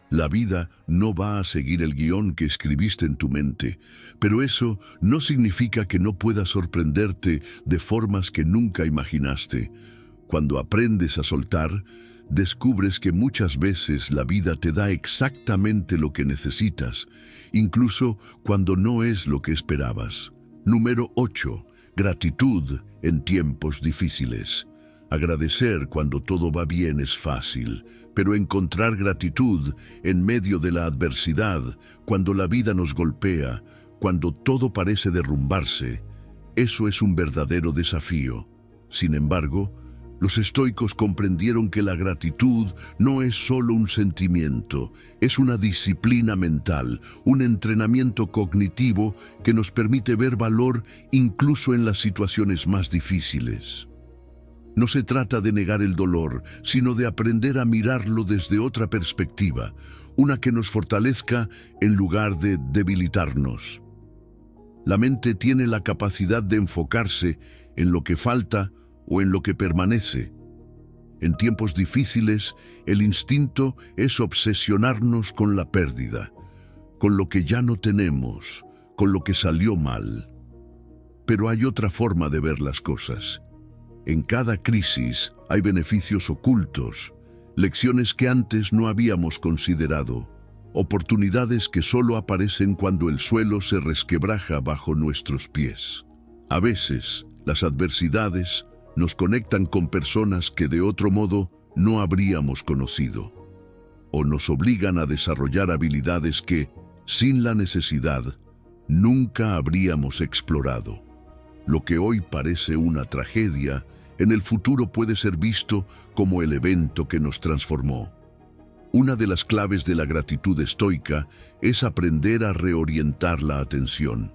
La vida no va a seguir el guión que escribiste en tu mente, pero eso no significa que no pueda sorprenderte de formas que nunca imaginaste. Cuando aprendes a soltar, descubres que muchas veces la vida te da exactamente lo que necesitas, incluso cuando no es lo que esperabas. Número 8. Gratitud en tiempos difíciles. Agradecer cuando todo va bien es fácil, pero encontrar gratitud en medio de la adversidad, cuando la vida nos golpea, cuando todo parece derrumbarse, eso es un verdadero desafío. Sin embargo, los estoicos comprendieron que la gratitud no es solo un sentimiento, es una disciplina mental, un entrenamiento cognitivo que nos permite ver valor incluso en las situaciones más difíciles. No se trata de negar el dolor, sino de aprender a mirarlo desde otra perspectiva, una que nos fortalezca en lugar de debilitarnos. La mente tiene la capacidad de enfocarse en lo que falta o en lo que permanece. En tiempos difíciles, el instinto es obsesionarnos con la pérdida, con lo que ya no tenemos, con lo que salió mal. Pero hay otra forma de ver las cosas. En cada crisis hay beneficios ocultos, lecciones que antes no habíamos considerado, oportunidades que solo aparecen cuando el suelo se resquebraja bajo nuestros pies. A veces, las adversidades nos conectan con personas que de otro modo no habríamos conocido, o nos obligan a desarrollar habilidades que, sin la necesidad, nunca habríamos explorado. Lo que hoy parece una tragedia, en el futuro puede ser visto como el evento que nos transformó. Una de las claves de la gratitud estoica es aprender a reorientar la atención.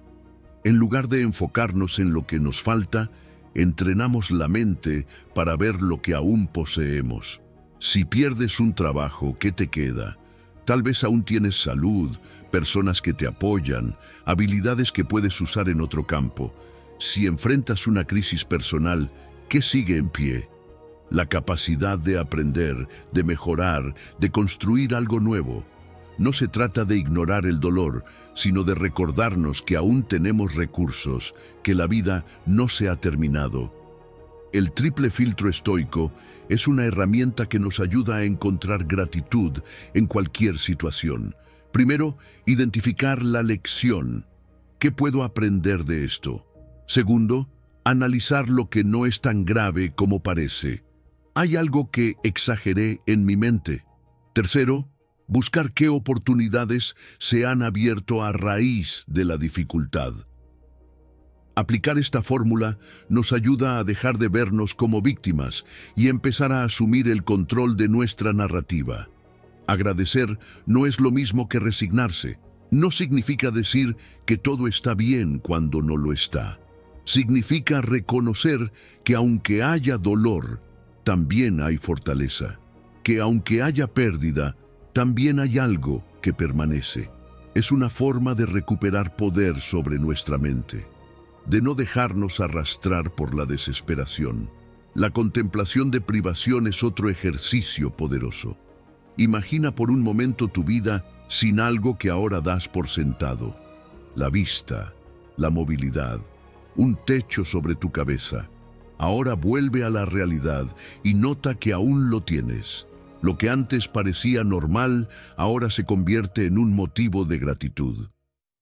En lugar de enfocarnos en lo que nos falta, entrenamos la mente para ver lo que aún poseemos. Si pierdes un trabajo, ¿qué te queda? Tal vez aún tienes salud, personas que te apoyan, habilidades que puedes usar en otro campo. Si enfrentas una crisis personal, ¿qué sigue en pie? La capacidad de aprender, de mejorar, de construir algo nuevo. No se trata de ignorar el dolor, sino de recordarnos que aún tenemos recursos, que la vida no se ha terminado. El triple filtro estoico es una herramienta que nos ayuda a encontrar gratitud en cualquier situación. Primero, identificar la lección. ¿Qué puedo aprender de esto? Segundo, analizar lo que no es tan grave como parece. ¿Hay algo que exageré en mi mente? Tercero, buscar qué oportunidades se han abierto a raíz de la dificultad. Aplicar esta fórmula nos ayuda a dejar de vernos como víctimas y empezar a asumir el control de nuestra narrativa. Agradecer no es lo mismo que resignarse. No significa decir que todo está bien cuando no lo está. Significa reconocer que aunque haya dolor, también hay fortaleza. Que aunque haya pérdida, también hay algo que permanece. Es una forma de recuperar poder sobre nuestra mente, de no dejarnos arrastrar por la desesperación. La contemplación de privación es otro ejercicio poderoso. Imagina por un momento tu vida sin algo que ahora das por sentado. La vista, la movilidad, un techo sobre tu cabeza. Ahora vuelve a la realidad y nota que aún lo tienes. Lo que antes parecía normal, ahora se convierte en un motivo de gratitud.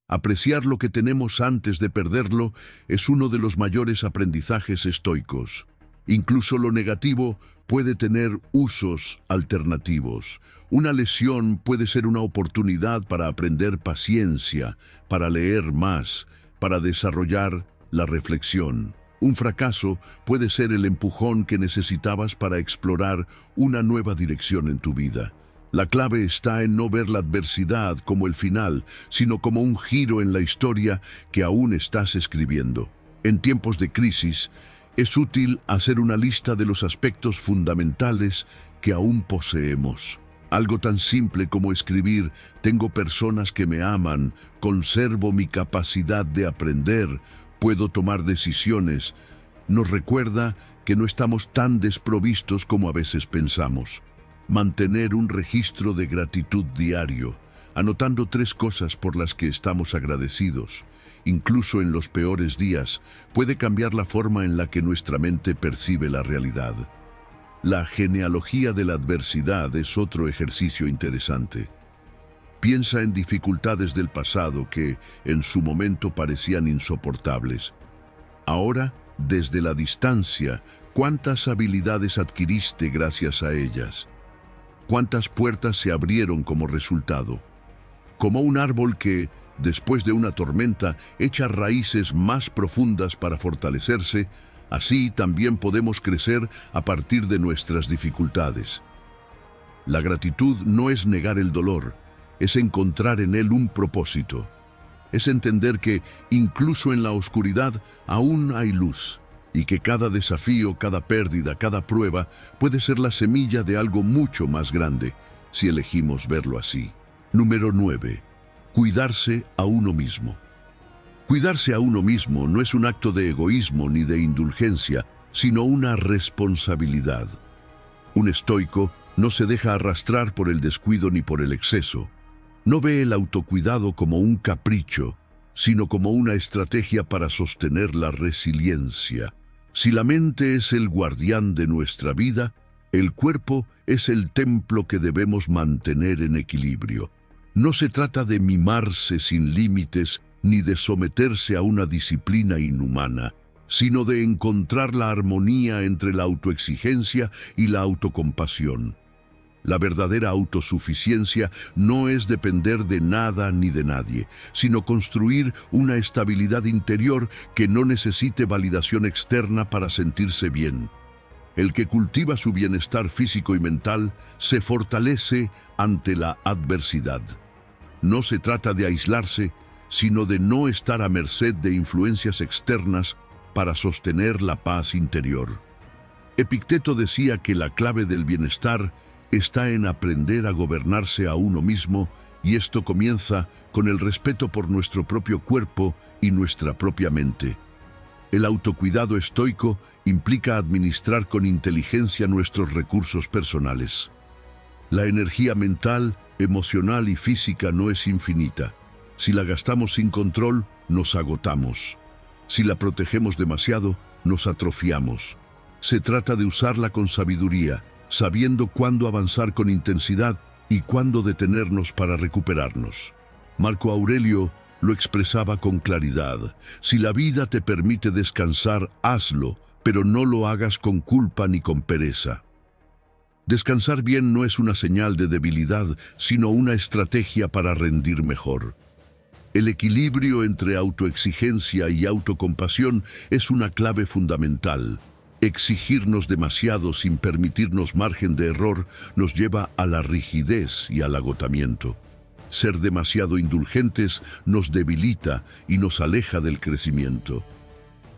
Apreciar lo que tenemos antes de perderlo es uno de los mayores aprendizajes estoicos. Incluso lo negativo puede tener usos alternativos. Una lesión puede ser una oportunidad para aprender paciencia, para leer más, para desarrollar la reflexión. Un fracaso puede ser el empujón que necesitabas para explorar una nueva dirección en tu vida. La clave está en no ver la adversidad como el final, sino como un giro en la historia que aún estás escribiendo. En tiempos de crisis, es útil hacer una lista de los aspectos fundamentales que aún poseemos. Algo tan simple como escribir: tengo personas que me aman, conservo mi capacidad de aprender, puedo tomar decisiones, nos recuerda que no estamos tan desprovistos como a veces pensamos. Mantener un registro de gratitud diario, anotando 3 cosas por las que estamos agradecidos, incluso en los peores días, puede cambiar la forma en la que nuestra mente percibe la realidad. La genealogía de la adversidad es otro ejercicio interesante. Piensa en dificultades del pasado que, en su momento, parecían insoportables. Ahora, desde la distancia, ¿cuántas habilidades adquiriste gracias a ellas? ¿Cuántas puertas se abrieron como resultado? Como un árbol que, después de una tormenta, echa raíces más profundas para fortalecerse, así también podemos crecer a partir de nuestras dificultades. La gratitud no es negar el dolor, es encontrar en él un propósito. Es entender que, incluso en la oscuridad, aún hay luz, y que cada desafío, cada pérdida, cada prueba puede ser la semilla de algo mucho más grande, si elegimos verlo así. Número 9. Cuidarse a uno mismo. Cuidarse a uno mismo no es un acto de egoísmo ni de indulgencia, sino una responsabilidad. Un estoico no se deja arrastrar por el descuido ni por el exceso. No ve el autocuidado como un capricho, sino como una estrategia para sostener la resiliencia. Si la mente es el guardián de nuestra vida, el cuerpo es el templo que debemos mantener en equilibrio. No se trata de mimarse sin límites ni de someterse a una disciplina inhumana, sino de encontrar la armonía entre la autoexigencia y la autocompasión. La verdadera autosuficiencia no es depender de nada ni de nadie, sino construir una estabilidad interior que no necesite validación externa para sentirse bien. El que cultiva su bienestar físico y mental se fortalece ante la adversidad. No se trata de aislarse, sino de no estar a merced de influencias externas para sostener la paz interior. Epicteto decía que la clave del bienestar está en aprender a gobernarse a uno mismo, y esto comienza con el respeto por nuestro propio cuerpo y nuestra propia mente. El autocuidado estoico implica administrar con inteligencia nuestros recursos personales. La energía mental, emocional y física no es infinita. Si la gastamos sin control, nos agotamos. Si la protegemos demasiado, nos atrofiamos. Se trata de usarla con sabiduría, sabiendo cuándo avanzar con intensidad y cuándo detenernos para recuperarnos. Marco Aurelio lo expresaba con claridad: si la vida te permite descansar, hazlo, pero no lo hagas con culpa ni con pereza. Descansar bien no es una señal de debilidad, sino una estrategia para rendir mejor. El equilibrio entre autoexigencia y autocompasión es una clave fundamental. Exigirnos demasiado sin permitirnos margen de error nos lleva a la rigidez y al agotamiento. Ser demasiado indulgentes nos debilita y nos aleja del crecimiento.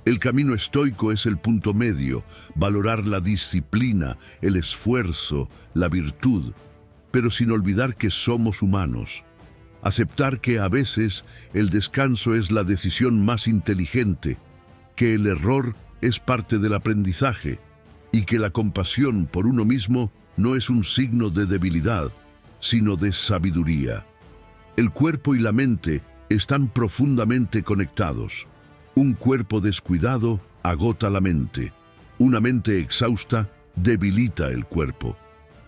El camino estoico es el punto medio, valorar la disciplina, el esfuerzo, la virtud, pero sin olvidar que somos humanos. Aceptar que a veces el descanso es la decisión más inteligente, que el error es parte del aprendizaje y que la compasión por uno mismo no es un signo de debilidad, sino de sabiduría. El cuerpo y la mente están profundamente conectados. Un cuerpo descuidado agota la mente. Una mente exhausta debilita el cuerpo.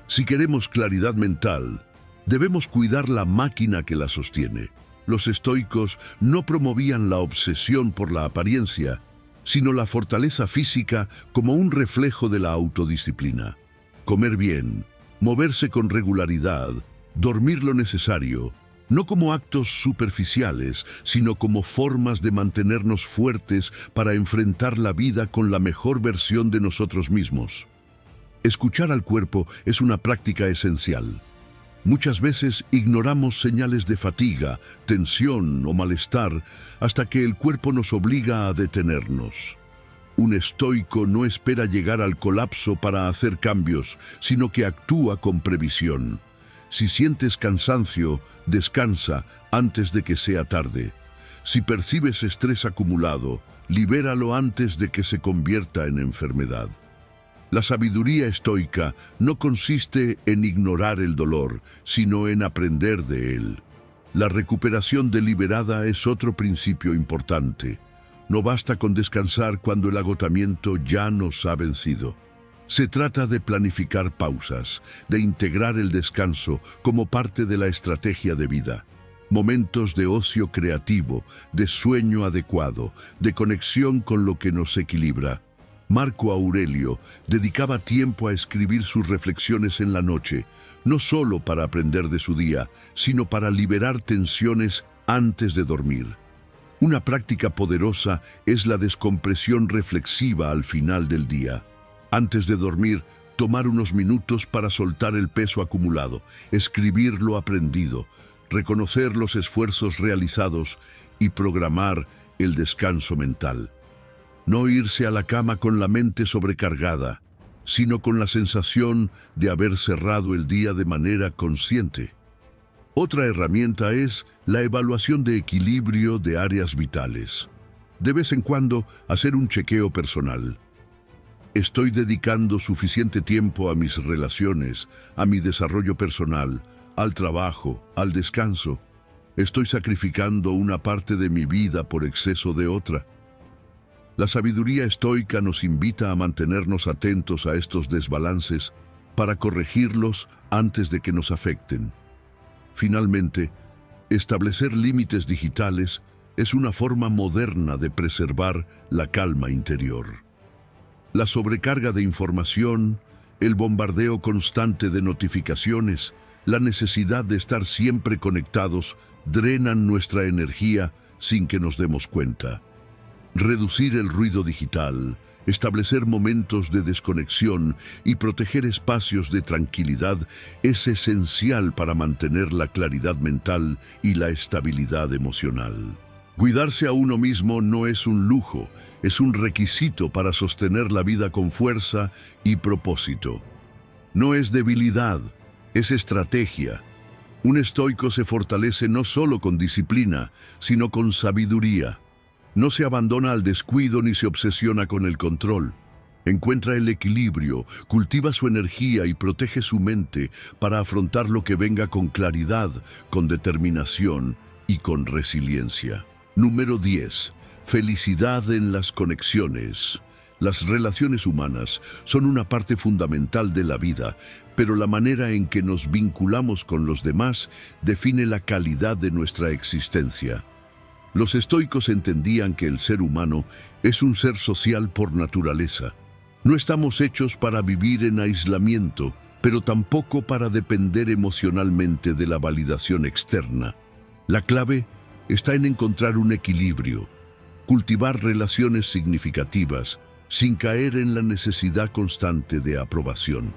Si queremos claridad mental, debemos cuidar la máquina que la sostiene. Los estoicos no promovían la obsesión por la apariencia, sino la fortaleza física como un reflejo de la autodisciplina. Comer bien, moverse con regularidad, dormir lo necesario, no como actos superficiales, sino como formas de mantenernos fuertes para enfrentar la vida con la mejor versión de nosotros mismos. Escuchar al cuerpo es una práctica esencial. Muchas veces ignoramos señales de fatiga, tensión o malestar hasta que el cuerpo nos obliga a detenernos. Un estoico no espera llegar al colapso para hacer cambios, sino que actúa con previsión. Si sientes cansancio, descansa antes de que sea tarde. Si percibes estrés acumulado, libéralo antes de que se convierta en enfermedad. La sabiduría estoica no consiste en ignorar el dolor, sino en aprender de él. La recuperación deliberada es otro principio importante. No basta con descansar cuando el agotamiento ya nos ha vencido. Se trata de planificar pausas, de integrar el descanso como parte de la estrategia de vida. Momentos de ocio creativo, de sueño adecuado, de conexión con lo que nos equilibra. Marco Aurelio dedicaba tiempo a escribir sus reflexiones en la noche, no solo para aprender de su día, sino para liberar tensiones antes de dormir. Una práctica poderosa es la descompresión reflexiva al final del día. Antes de dormir, tomar unos minutos para soltar el peso acumulado, escribir lo aprendido, reconocer los esfuerzos realizados y programar el descanso mental. No irse a la cama con la mente sobrecargada, sino con la sensación de haber cerrado el día de manera consciente. Otra herramienta es la evaluación de equilibrio de áreas vitales. De vez en cuando, hacer un chequeo personal. ¿Estoy dedicando suficiente tiempo a mis relaciones, a mi desarrollo personal, al trabajo, al descanso? ¿Estoy sacrificando una parte de mi vida por exceso de otra? La sabiduría estoica nos invita a mantenernos atentos a estos desbalances para corregirlos antes de que nos afecten. Finalmente, establecer límites digitales es una forma moderna de preservar la calma interior. La sobrecarga de información, el bombardeo constante de notificaciones, la necesidad de estar siempre conectados drenan nuestra energía sin que nos demos cuenta. Reducir el ruido digital, establecer momentos de desconexión y proteger espacios de tranquilidad es esencial para mantener la claridad mental y la estabilidad emocional. Cuidarse a uno mismo no es un lujo, es un requisito para sostener la vida con fuerza y propósito. No es debilidad, es estrategia. Un estoico se fortalece no solo con disciplina, sino con sabiduría. No se abandona al descuido ni se obsesiona con el control. Encuentra el equilibrio, cultiva su energía y protege su mente para afrontar lo que venga con claridad, con determinación y con resiliencia. Número 10. Felicidad en las conexiones. Las relaciones humanas son una parte fundamental de la vida, pero la manera en que nos vinculamos con los demás define la calidad de nuestra existencia. Los estoicos entendían que el ser humano es un ser social por naturaleza. No estamos hechos para vivir en aislamiento, pero tampoco para depender emocionalmente de la validación externa. La clave está en encontrar un equilibrio, cultivar relaciones significativas sin caer en la necesidad constante de aprobación.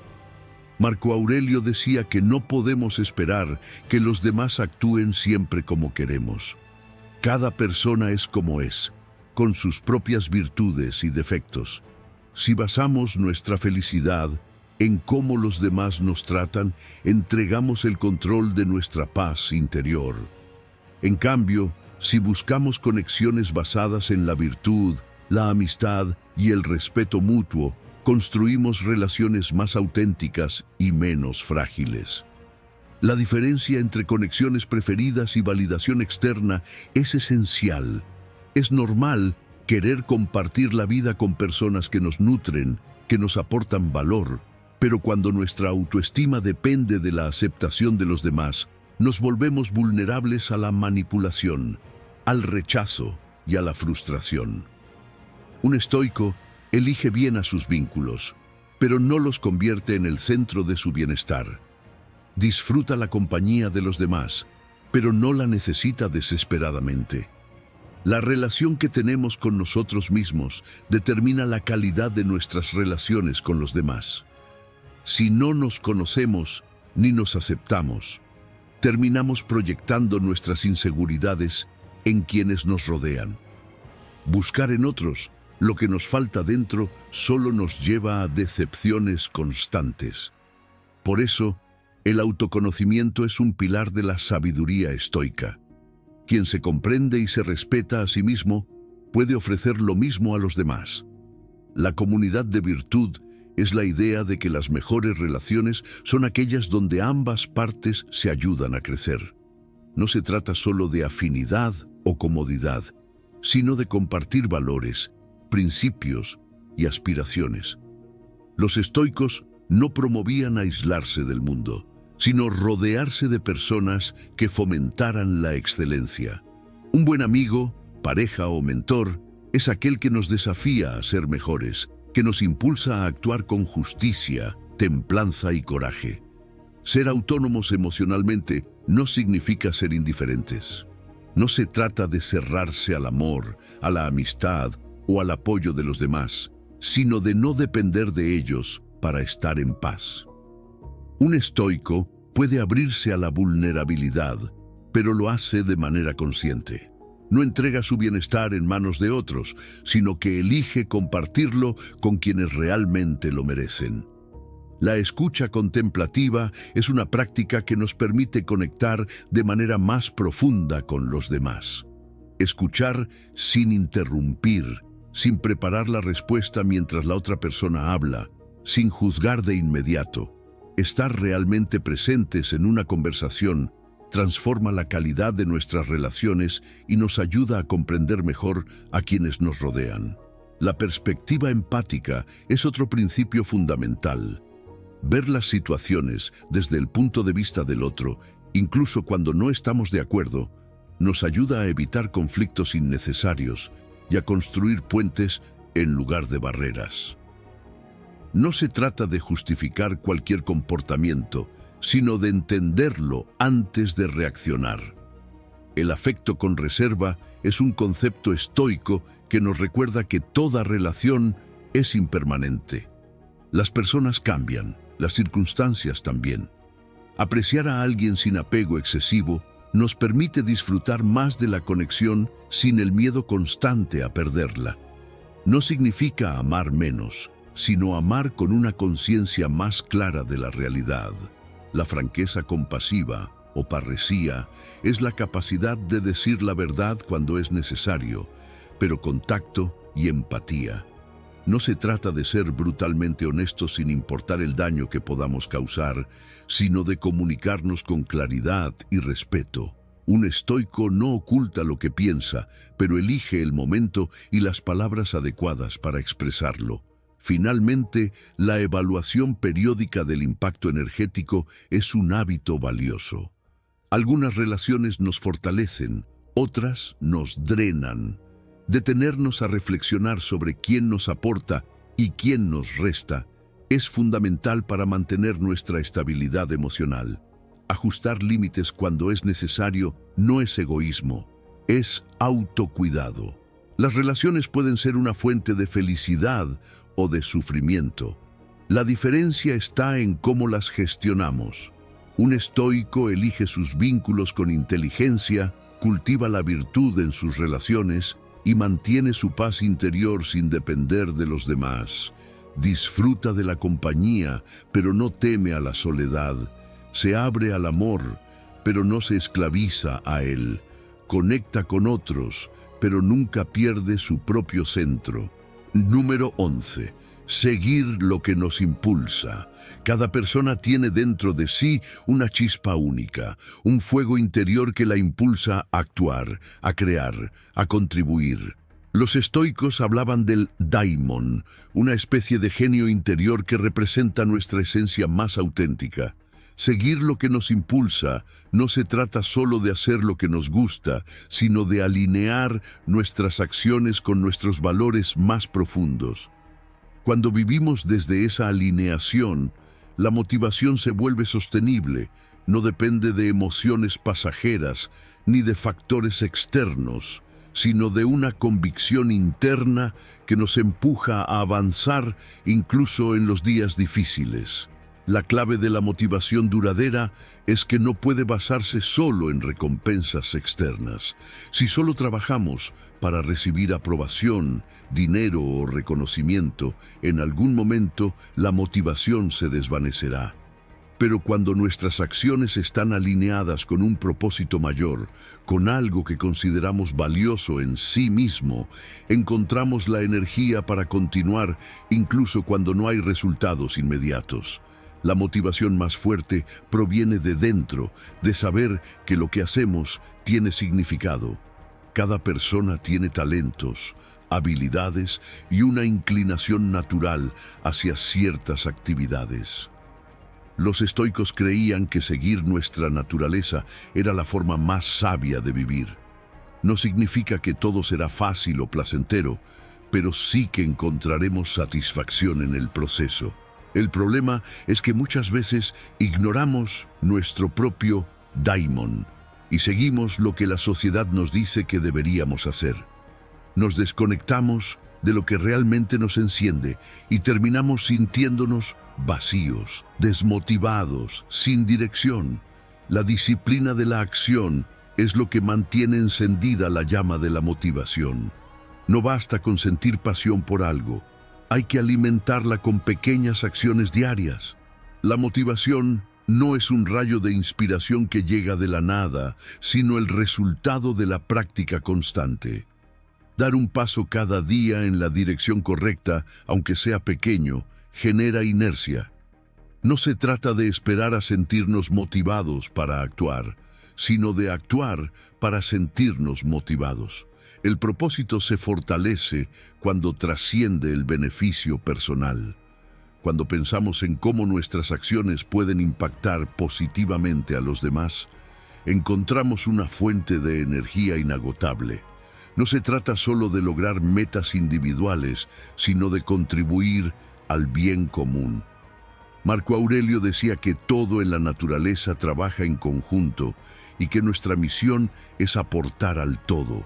Marco Aurelio decía que no podemos esperar que los demás actúen siempre como queremos. Cada persona es como es, con sus propias virtudes y defectos. Si basamos nuestra felicidad en cómo los demás nos tratan, entregamos el control de nuestra paz interior. En cambio, si buscamos conexiones basadas en la virtud, la amistad y el respeto mutuo, construimos relaciones más auténticas y menos frágiles. La diferencia entre conexiones preferidas y validación externa es esencial. Es normal querer compartir la vida con personas que nos nutren, que nos aportan valor, pero cuando nuestra autoestima depende de la aceptación de los demás, nos volvemos vulnerables a la manipulación, al rechazo y a la frustración. Un estoico elige bien a sus vínculos, pero no los convierte en el centro de su bienestar. Disfruta la compañía de los demás, pero no la necesita desesperadamente. La relación que tenemos con nosotros mismos determina la calidad de nuestras relaciones con los demás. Si no nos conocemos ni nos aceptamos, terminamos proyectando nuestras inseguridades en quienes nos rodean. Buscar en otros lo que nos falta dentro solo nos lleva a decepciones constantes. Por eso, el autoconocimiento es un pilar de la sabiduría estoica. Quien se comprende y se respeta a sí mismo puede ofrecer lo mismo a los demás. La comunidad de virtud es la idea de que las mejores relaciones son aquellas donde ambas partes se ayudan a crecer. No se trata solo de afinidad o comodidad, sino de compartir valores, principios y aspiraciones. Los estoicos no promovían aislarse del mundo, sino rodearse de personas que fomentaran la excelencia. Un buen amigo, pareja o mentor es aquel que nos desafía a ser mejores, que nos impulsa a actuar con justicia, templanza y coraje. Ser autónomos emocionalmente no significa ser indiferentes. No se trata de cerrarse al amor, a la amistad o al apoyo de los demás, sino de no depender de ellos para estar en paz. Un estoico puede abrirse a la vulnerabilidad, pero lo hace de manera consciente. No entrega su bienestar en manos de otros, sino que elige compartirlo con quienes realmente lo merecen. La escucha contemplativa es una práctica que nos permite conectar de manera más profunda con los demás. Escuchar sin interrumpir, sin preparar la respuesta mientras la otra persona habla, sin juzgar de inmediato. Estar realmente presentes en una conversación transforma la calidad de nuestras relaciones y nos ayuda a comprender mejor a quienes nos rodean. La perspectiva empática es otro principio fundamental. Ver las situaciones desde el punto de vista del otro, incluso cuando no estamos de acuerdo, nos ayuda a evitar conflictos innecesarios y a construir puentes en lugar de barreras. No se trata de justificar cualquier comportamiento, sino de entenderlo antes de reaccionar. El afecto con reserva es un concepto estoico que nos recuerda que toda relación es impermanente. Las personas cambian, las circunstancias también. Apreciar a alguien sin apego excesivo nos permite disfrutar más de la conexión sin el miedo constante a perderla. No significa amar menos, sino amar con una conciencia más clara de la realidad. La franqueza compasiva o parresía es la capacidad de decir la verdad cuando es necesario, pero con tacto y empatía. No se trata de ser brutalmente honestos sin importar el daño que podamos causar, sino de comunicarnos con claridad y respeto. Un estoico no oculta lo que piensa, pero elige el momento y las palabras adecuadas para expresarlo. Finalmente, la evaluación periódica del impacto energético es un hábito valioso. Algunas relaciones nos fortalecen, otras nos drenan. Detenernos a reflexionar sobre quién nos aporta y quién nos resta es fundamental para mantener nuestra estabilidad emocional. Ajustar límites cuando es necesario no es egoísmo, es autocuidado. Las relaciones pueden ser una fuente de felicidad o de sufrimiento. La diferencia está en cómo las gestionamos. Un estoico elige sus vínculos con inteligencia, cultiva la virtud en sus relaciones y mantiene su paz interior sin depender de los demás. Disfruta de la compañía, pero no teme a la soledad. Se abre al amor, pero no se esclaviza a él. Conecta con otros, pero nunca pierde su propio centro. Número 11. Seguir lo que nos impulsa. Cada persona tiene dentro de sí una chispa única, un fuego interior que la impulsa a actuar, a crear, a contribuir. Los estoicos hablaban del daimon, una especie de genio interior que representa nuestra esencia más auténtica. Seguir lo que nos impulsa no se trata solo de hacer lo que nos gusta, sino de alinear nuestras acciones con nuestros valores más profundos. Cuando vivimos desde esa alineación, la motivación se vuelve sostenible, no depende de emociones pasajeras ni de factores externos, sino de una convicción interna que nos empuja a avanzar incluso en los días difíciles. La clave de la motivación duradera es que no puede basarse solo en recompensas externas. Si solo trabajamos para recibir aprobación, dinero o reconocimiento, en algún momento la motivación se desvanecerá. Pero cuando nuestras acciones están alineadas con un propósito mayor, con algo que consideramos valioso en sí mismo, encontramos la energía para continuar incluso cuando no hay resultados inmediatos. La motivación más fuerte proviene de dentro, de saber que lo que hacemos tiene significado. Cada persona tiene talentos, habilidades y una inclinación natural hacia ciertas actividades. Los estoicos creían que seguir nuestra naturaleza era la forma más sabia de vivir. No significa que todo será fácil o placentero, pero sí que encontraremos satisfacción en el proceso. El problema es que muchas veces ignoramos nuestro propio daimon y seguimos lo que la sociedad nos dice que deberíamos hacer. Nos desconectamos de lo que realmente nos enciende y terminamos sintiéndonos vacíos, desmotivados, sin dirección. La disciplina de la acción es lo que mantiene encendida la llama de la motivación. No basta con sentir pasión por algo. Hay que alimentarla con pequeñas acciones diarias. La motivación no es un rayo de inspiración que llega de la nada, sino el resultado de la práctica constante. Dar un paso cada día en la dirección correcta, aunque sea pequeño, genera inercia. No se trata de esperar a sentirnos motivados para actuar, sino de actuar para sentirnos motivados. El propósito se fortalece cuando trasciende el beneficio personal. Cuando pensamos en cómo nuestras acciones pueden impactar positivamente a los demás, encontramos una fuente de energía inagotable. No se trata solo de lograr metas individuales, sino de contribuir al bien común. Marco Aurelio decía que todo en la naturaleza trabaja en conjunto y que nuestra misión es aportar al todo.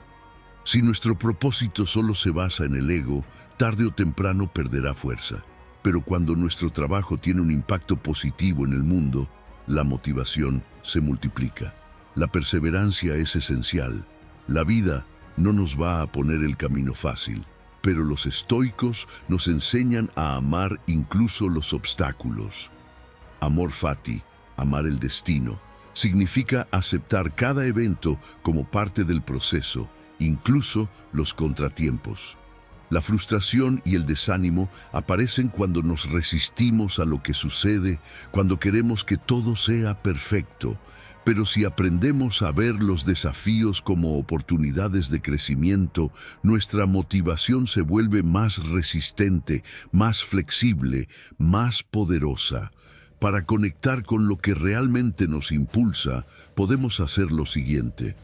Si nuestro propósito solo se basa en el ego, tarde o temprano perderá fuerza. Pero cuando nuestro trabajo tiene un impacto positivo en el mundo, la motivación se multiplica. La perseverancia es esencial. La vida no nos va a poner el camino fácil, pero los estoicos nos enseñan a amar incluso los obstáculos. Amor fati, amar el destino, significa aceptar cada evento como parte del proceso, incluso los contratiempos. La frustración y el desánimo aparecen cuando nos resistimos a lo que sucede, cuando queremos que todo sea perfecto. Pero si aprendemos a ver los desafíos como oportunidades de crecimiento, nuestra motivación se vuelve más resistente, más flexible, más poderosa. Para conectar con lo que realmente nos impulsa, podemos hacer lo siguiente.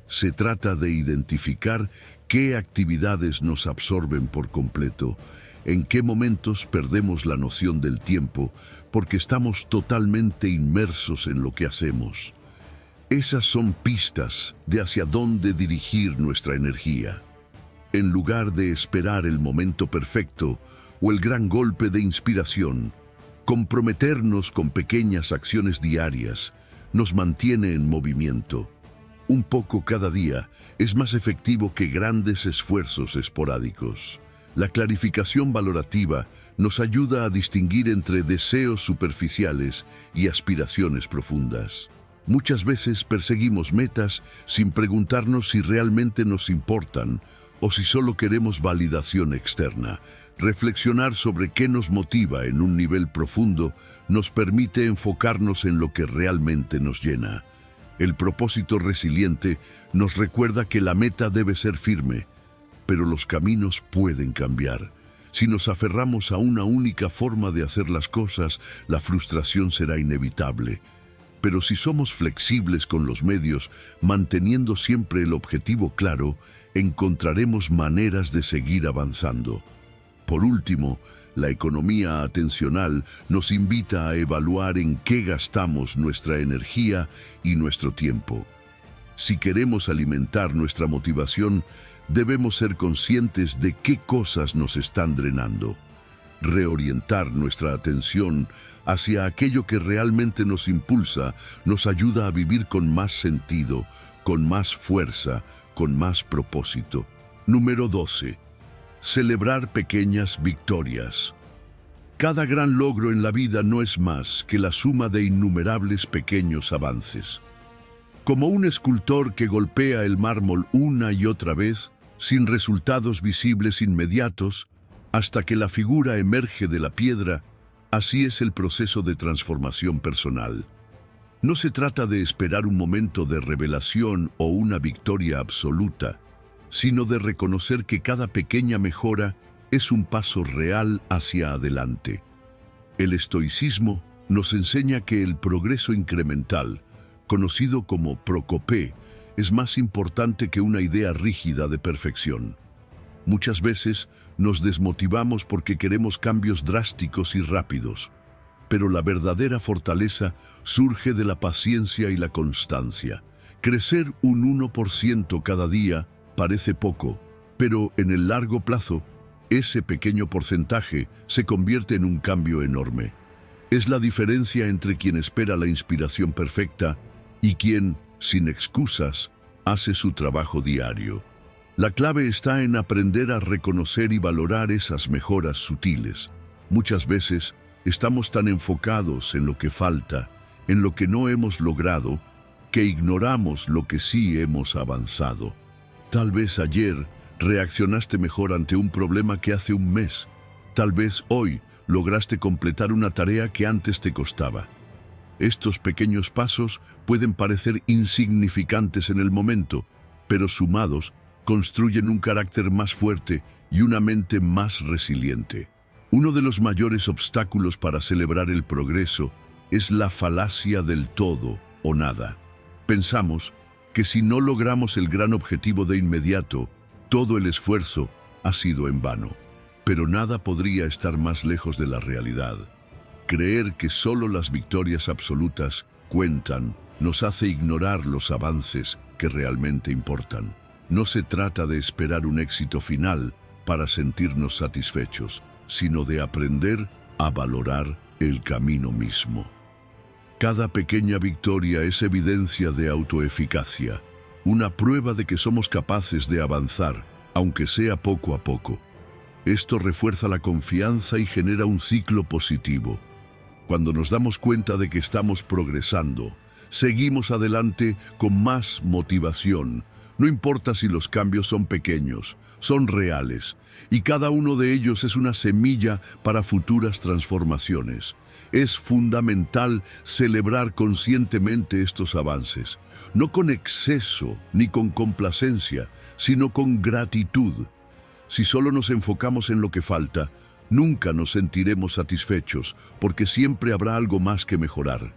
Se trata de identificar qué actividades nos absorben por completo, en qué momentos perdemos la noción del tiempo, porque estamos totalmente inmersos en lo que hacemos. Esas son pistas de hacia dónde dirigir nuestra energía. En lugar de esperar el momento perfecto o el gran golpe de inspiración, comprometernos con pequeñas acciones diarias nos mantiene en movimiento. Un poco cada día es más efectivo que grandes esfuerzos esporádicos. La clarificación valorativa nos ayuda a distinguir entre deseos superficiales y aspiraciones profundas. Muchas veces perseguimos metas sin preguntarnos si realmente nos importan o si solo queremos validación externa. Reflexionar sobre qué nos motiva en un nivel profundo nos permite enfocarnos en lo que realmente nos llena. El propósito resiliente nos recuerda que la meta debe ser firme, pero los caminos pueden cambiar. Si nos aferramos a una única forma de hacer las cosas, la frustración será inevitable. Pero si somos flexibles con los medios, manteniendo siempre el objetivo claro, encontraremos maneras de seguir avanzando. Por último, la economía atencional nos invita a evaluar en qué gastamos nuestra energía y nuestro tiempo. Si queremos alimentar nuestra motivación, debemos ser conscientes de qué cosas nos están drenando. Reorientar nuestra atención hacia aquello que realmente nos impulsa nos ayuda a vivir con más sentido, con más fuerza, con más propósito. Número 12. Celebrar pequeñas victorias. Cada gran logro en la vida no es más que la suma de innumerables pequeños avances. Como un escultor que golpea el mármol una y otra vez, sin resultados visibles inmediatos, hasta que la figura emerge de la piedra, así es el proceso de transformación personal. No se trata de esperar un momento de revelación o una victoria absoluta, sino de reconocer que cada pequeña mejora es un paso real hacia adelante. El estoicismo nos enseña que el progreso incremental, conocido como Procopé, es más importante que una idea rígida de perfección. Muchas veces nos desmotivamos porque queremos cambios drásticos y rápidos, pero la verdadera fortaleza surge de la paciencia y la constancia. Crecer un 1% cada día parece poco, pero en el largo plazo, ese pequeño porcentaje se convierte en un cambio enorme. Es la diferencia entre quien espera la inspiración perfecta y quien, sin excusas, hace su trabajo diario. La clave está en aprender a reconocer y valorar esas mejoras sutiles. Muchas veces estamos tan enfocados en lo que falta, en lo que no hemos logrado, que ignoramos lo que sí hemos avanzado. Tal vez ayer reaccionaste mejor ante un problema que hace un mes. Tal vez hoy lograste completar una tarea que antes te costaba. Estos pequeños pasos pueden parecer insignificantes en el momento, pero sumados construyen un carácter más fuerte y una mente más resiliente. Uno de los mayores obstáculos para celebrar el progreso es la falacia del todo o nada. Pensamos que si no logramos el gran objetivo de inmediato, todo el esfuerzo ha sido en vano. Pero nada podría estar más lejos de la realidad. Creer que solo las victorias absolutas cuentan nos hace ignorar los avances que realmente importan. No se trata de esperar un éxito final para sentirnos satisfechos, sino de aprender a valorar el camino mismo. Cada pequeña victoria es evidencia de autoeficacia, una prueba de que somos capaces de avanzar, aunque sea poco a poco. Esto refuerza la confianza y genera un ciclo positivo. Cuando nos damos cuenta de que estamos progresando, seguimos adelante con más motivación. No importa si los cambios son pequeños, son reales, y cada uno de ellos es una semilla para futuras transformaciones. Es fundamental celebrar conscientemente estos avances, no con exceso ni con complacencia, sino con gratitud. Si solo nos enfocamos en lo que falta, nunca nos sentiremos satisfechos, porque siempre habrá algo más que mejorar.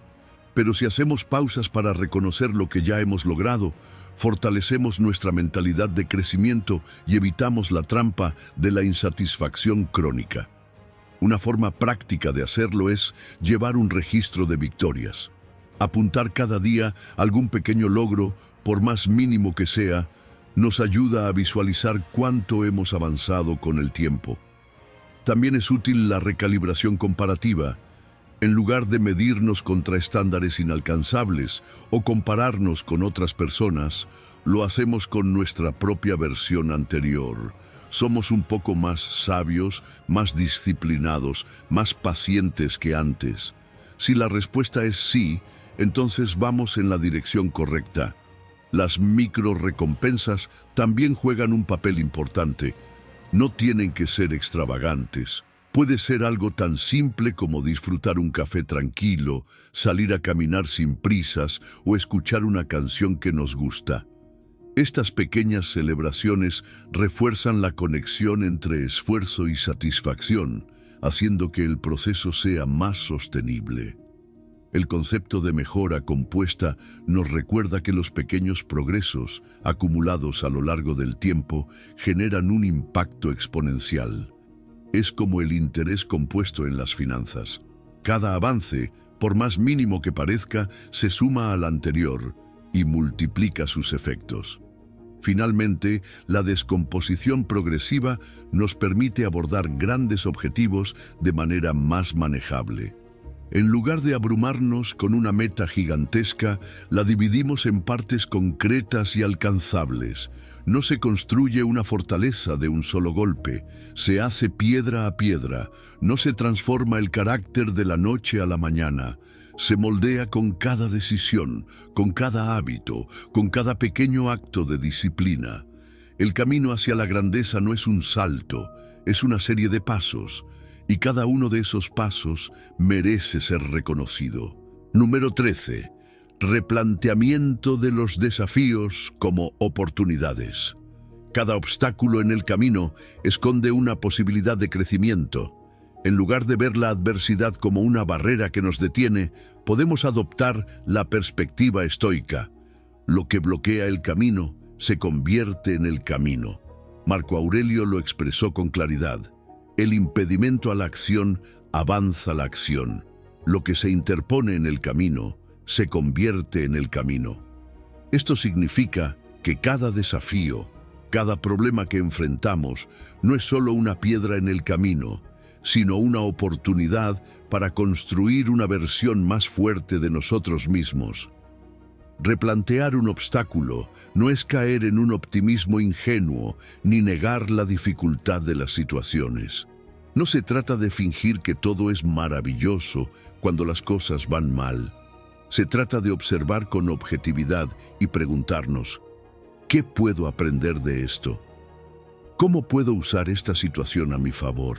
Pero si hacemos pausas para reconocer lo que ya hemos logrado, fortalecemos nuestra mentalidad de crecimiento y evitamos la trampa de la insatisfacción crónica. Una forma práctica de hacerlo es llevar un registro de victorias. Apuntar cada día algún pequeño logro, por más mínimo que sea, Nos ayuda a visualizar cuánto hemos avanzado con el tiempo. También es útil la recalibración comparativa. En lugar de medirnos contra estándares inalcanzables o compararnos con otras personas, lo hacemos con nuestra propia versión anterior. Somos un poco más sabios, más disciplinados, más pacientes que antes. Si la respuesta es sí, entonces vamos en la dirección correcta. Las microrrecompensas también juegan un papel importante. No tienen que ser extravagantes. Puede ser algo tan simple como disfrutar un café tranquilo, salir a caminar sin prisas o escuchar una canción que nos gusta. Estas pequeñas celebraciones refuerzan la conexión entre esfuerzo y satisfacción, haciendo que el proceso sea más sostenible. El concepto de mejora compuesta nos recuerda que los pequeños progresos, acumulados a lo largo del tiempo, generan un impacto exponencial. Es como el interés compuesto en las finanzas. Cada avance, por más mínimo que parezca, se suma al anterior y multiplica sus efectos. Finalmente, la descomposición progresiva nos permite abordar grandes objetivos de manera más manejable. En lugar de abrumarnos con una meta gigantesca, la dividimos en partes concretas y alcanzables. No se construye una fortaleza de un solo golpe, se hace piedra a piedra, no se transforma el carácter de la noche a la mañana. Se moldea con cada decisión, con cada hábito, con cada pequeño acto de disciplina. El camino hacia la grandeza no es un salto, es una serie de pasos, y cada uno de esos pasos merece ser reconocido. Número 13. Replanteamiento de los desafíos como oportunidades. Cada obstáculo en el camino esconde una posibilidad de crecimiento. En lugar de ver la adversidad como una barrera que nos detiene, podemos adoptar la perspectiva estoica. Lo que bloquea el camino se convierte en el camino. Marco Aurelio lo expresó con claridad. El impedimento a la acción avanza la acción. Lo que se interpone en el camino se convierte en el camino. Esto significa que cada desafío, cada problema que enfrentamos, no es solo una piedra en el camino, sino una oportunidad para construir una versión más fuerte de nosotros mismos. Replantear un obstáculo no es caer en un optimismo ingenuo ni negar la dificultad de las situaciones. No se trata de fingir que todo es maravilloso cuando las cosas van mal. Se trata de observar con objetividad y preguntarnos, ¿qué puedo aprender de esto? ¿Cómo puedo usar esta situación a mi favor?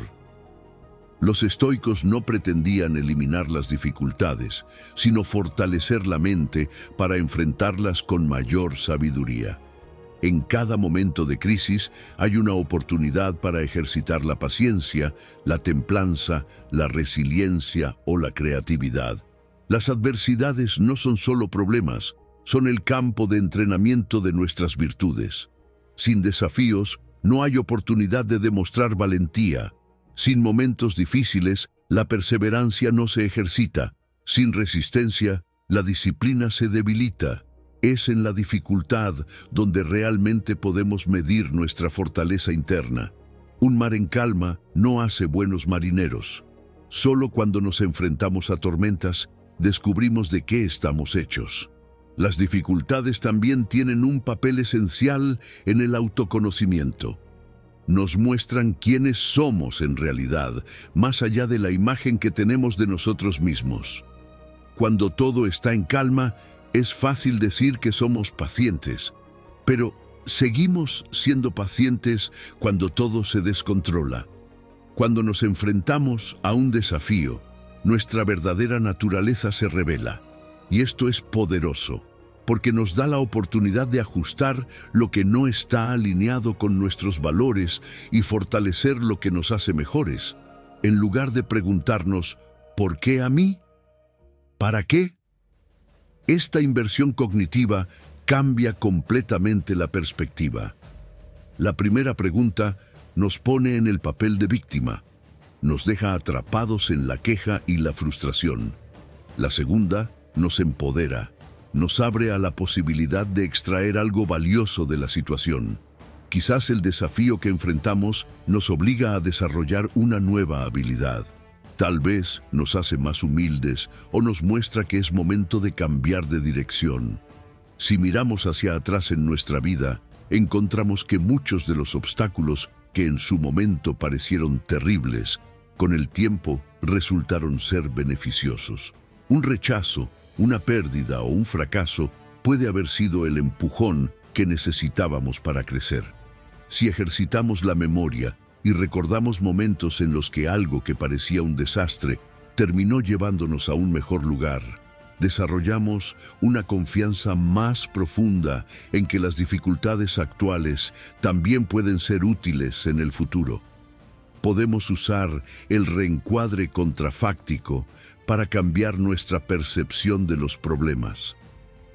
Los estoicos no pretendían eliminar las dificultades, sino fortalecer la mente para enfrentarlas con mayor sabiduría. En cada momento de crisis hay una oportunidad para ejercitar la paciencia, la templanza, la resiliencia o la creatividad. Las adversidades no son solo problemas, son el campo de entrenamiento de nuestras virtudes. Sin desafíos, no hay oportunidad de demostrar valentía. Sin momentos difíciles, la perseverancia no se ejercita. Sin resistencia, la disciplina se debilita. Es en la dificultad donde realmente podemos medir nuestra fortaleza interna. Un mar en calma no hace buenos marineros. Solo cuando nos enfrentamos a tormentas, descubrimos de qué estamos hechos. Las dificultades también tienen un papel esencial en el autoconocimiento. Nos muestran quiénes somos en realidad, más allá de la imagen que tenemos de nosotros mismos. Cuando todo está en calma, es fácil decir que somos pacientes, pero seguimos siendo pacientes cuando todo se descontrola. Cuando nos enfrentamos a un desafío, nuestra verdadera naturaleza se revela, y esto es poderoso, porque nos da la oportunidad de ajustar lo que no está alineado con nuestros valores y fortalecer lo que nos hace mejores, en lugar de preguntarnos, ¿por qué a mí? ¿Para qué? Esta inversión cognitiva cambia completamente la perspectiva. La primera pregunta nos pone en el papel de víctima, nos deja atrapados en la queja y la frustración. La segunda nos empodera, nos abre a la posibilidad de extraer algo valioso de la situación. Quizás el desafío que enfrentamos nos obliga a desarrollar una nueva habilidad. Tal vez nos hace más humildes o nos muestra que es momento de cambiar de dirección. Si miramos hacia atrás en nuestra vida, encontramos que muchos de los obstáculos que en su momento parecieron terribles, con el tiempo resultaron ser beneficiosos. Un rechazo, una pérdida o un fracaso puede haber sido el empujón que necesitábamos para crecer. Si ejercitamos la memoria y recordamos momentos en los que algo que parecía un desastre terminó llevándonos a un mejor lugar, desarrollamos una confianza más profunda en que las dificultades actuales también pueden ser útiles en el futuro. Podemos usar el reencuadre contrafáctico para cambiar nuestra percepción de los problemas.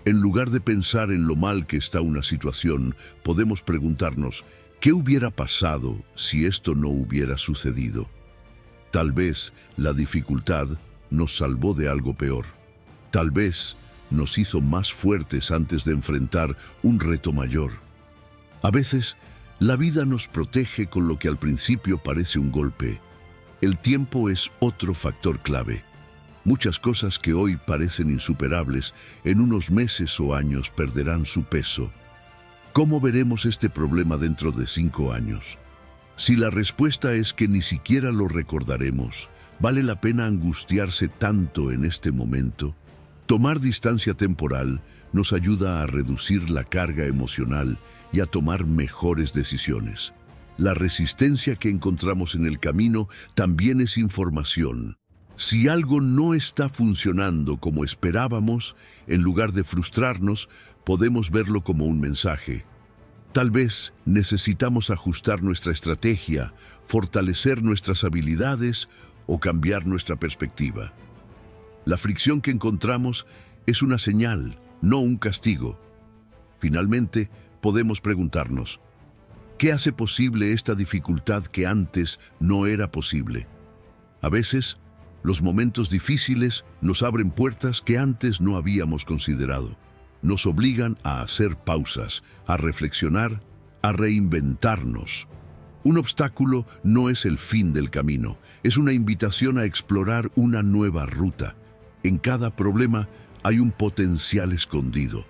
En lugar de pensar en lo mal que está una situación, podemos preguntarnos, ¿qué hubiera pasado si esto no hubiera sucedido? Tal vez la dificultad nos salvó de algo peor. Tal vez nos hizo más fuertes antes de enfrentar un reto mayor. A veces, la vida nos protege con lo que al principio parece un golpe. El tiempo es otro factor clave. Muchas cosas que hoy parecen insuperables, en unos meses o años perderán su peso. ¿Cómo veremos este problema dentro de 5 años? Si la respuesta es que ni siquiera lo recordaremos, ¿vale la pena angustiarse tanto en este momento? Tomar distancia temporal nos ayuda a reducir la carga emocional y a tomar mejores decisiones. La resistencia que encontramos en el camino también es información. Si algo no está funcionando como esperábamos, en lugar de frustrarnos, podemos verlo como un mensaje. Tal vez necesitamos ajustar nuestra estrategia, fortalecer nuestras habilidades o cambiar nuestra perspectiva. La fricción que encontramos es una señal, no un castigo. Finalmente, podemos preguntarnos, ¿qué hace posible esta dificultad que antes no era posible? A veces, los momentos difíciles nos abren puertas que antes no habíamos considerado. Nos obligan a hacer pausas, a reflexionar, a reinventarnos. Un obstáculo no es el fin del camino, es una invitación a explorar una nueva ruta. En cada problema hay un potencial escondido.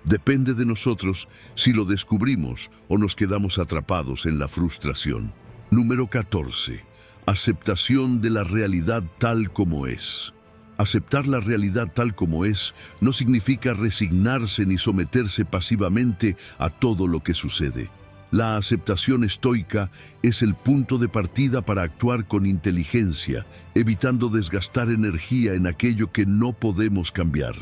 Depende de nosotros si lo descubrimos o nos quedamos atrapados en la frustración. Número 14. Aceptación de la realidad tal como es. Aceptar la realidad tal como es no significa resignarse ni someterse pasivamente a todo lo que sucede. La aceptación estoica es el punto de partida para actuar con inteligencia, evitando desgastar energía en aquello que no podemos cambiar.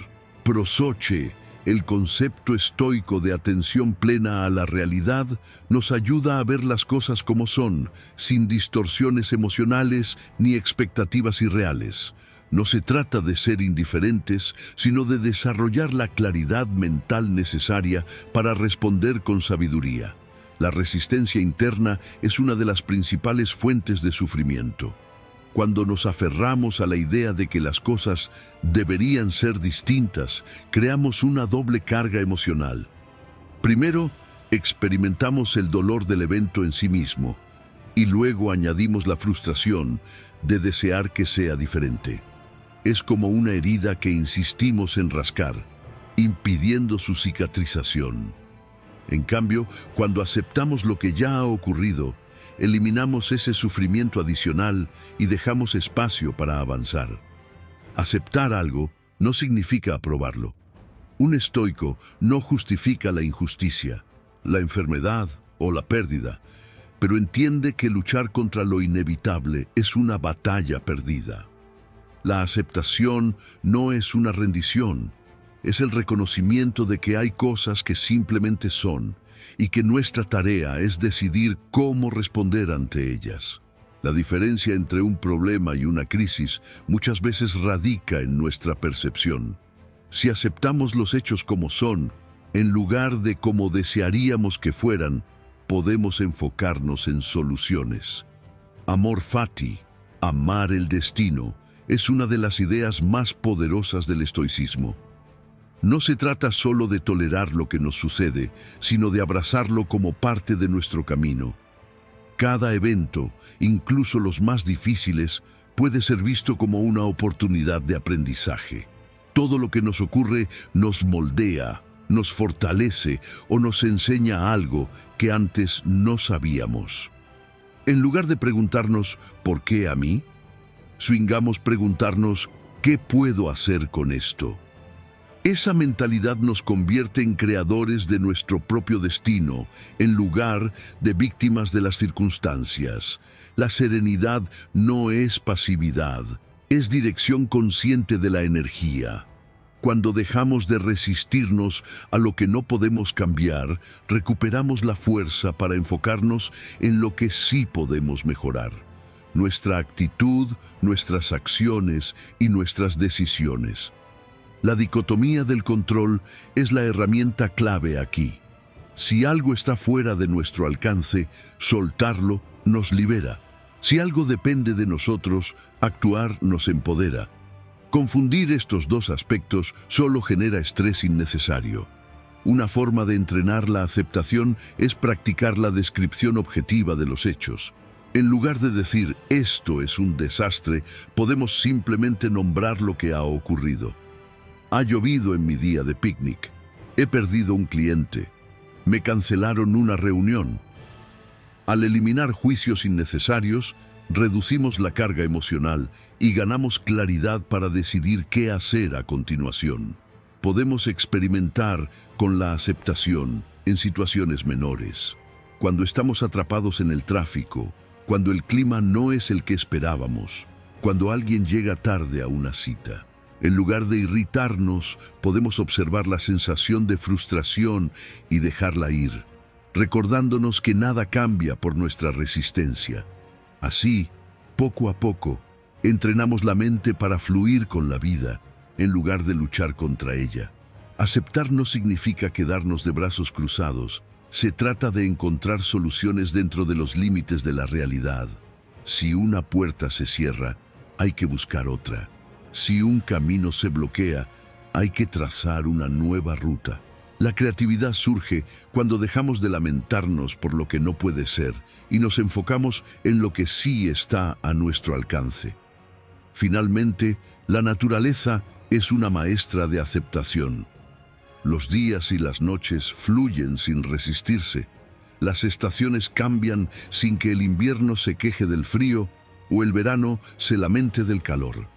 Prosoche, el concepto estoico de atención plena a la realidad, nos ayuda a ver las cosas como son, sin distorsiones emocionales ni expectativas irreales. No se trata de ser indiferentes, sino de desarrollar la claridad mental necesaria para responder con sabiduría. La resistencia interna es una de las principales fuentes de sufrimiento. Cuando nos aferramos a la idea de que las cosas deberían ser distintas, creamos una doble carga emocional. Primero, experimentamos el dolor del evento en sí mismo, y luego añadimos la frustración de desear que sea diferente. Es como una herida que insistimos en rascar, impidiendo su cicatrización. En cambio, cuando aceptamos lo que ya ha ocurrido, eliminamos ese sufrimiento adicional y dejamos espacio para avanzar. Aceptar algo no significa aprobarlo. Un estoico no justifica la injusticia, la enfermedad o la pérdida, pero entiende que luchar contra lo inevitable es una batalla perdida. La aceptación no es una rendición, es el reconocimiento de que hay cosas que simplemente son y que nuestra tarea es decidir cómo responder ante ellas. La diferencia entre un problema y una crisis muchas veces radica en nuestra percepción. Si aceptamos los hechos como son, en lugar de como desearíamos que fueran, podemos enfocarnos en soluciones. Amor fati, amar el destino, es una de las ideas más poderosas del estoicismo. No se trata solo de tolerar lo que nos sucede, sino de abrazarlo como parte de nuestro camino. Cada evento, incluso los más difíciles, puede ser visto como una oportunidad de aprendizaje. Todo lo que nos ocurre nos moldea, nos fortalece o nos enseña algo que antes no sabíamos. En lugar de preguntarnos ¿por qué a mí?, swingamos preguntarnos ¿qué puedo hacer con esto? Esa mentalidad nos convierte en creadores de nuestro propio destino, en lugar de víctimas de las circunstancias. La serenidad no es pasividad, es dirección consciente de la energía. Cuando dejamos de resistirnos a lo que no podemos cambiar, recuperamos la fuerza para enfocarnos en lo que sí podemos mejorar. Nuestra actitud, nuestras acciones y nuestras decisiones. La dicotomía del control es la herramienta clave aquí. Si algo está fuera de nuestro alcance, soltarlo nos libera. Si algo depende de nosotros, actuar nos empodera. Confundir estos dos aspectos solo genera estrés innecesario. Una forma de entrenar la aceptación es practicar la descripción objetiva de los hechos. En lugar de decir «esto es un desastre», podemos simplemente nombrar lo que ha ocurrido. Ha llovido en mi día de picnic. He perdido un cliente. Me cancelaron una reunión. Al eliminar juicios innecesarios, reducimos la carga emocional y ganamos claridad para decidir qué hacer a continuación. Podemos experimentar con la aceptación en situaciones menores. Cuando estamos atrapados en el tráfico, cuando el clima no es el que esperábamos, cuando alguien llega tarde a una cita. En lugar de irritarnos, podemos observar la sensación de frustración y dejarla ir, recordándonos que nada cambia por nuestra resistencia. Así, poco a poco, entrenamos la mente para fluir con la vida, en lugar de luchar contra ella. Aceptar no significa quedarnos de brazos cruzados. Se trata de encontrar soluciones dentro de los límites de la realidad. Si una puerta se cierra, hay que buscar otra. Si un camino se bloquea, hay que trazar una nueva ruta. La creatividad surge cuando dejamos de lamentarnos por lo que no puede ser y nos enfocamos en lo que sí está a nuestro alcance. Finalmente, la naturaleza es una maestra de aceptación. Los días y las noches fluyen sin resistirse. Las estaciones cambian sin que el invierno se queje del frío o el verano se lamente del calor.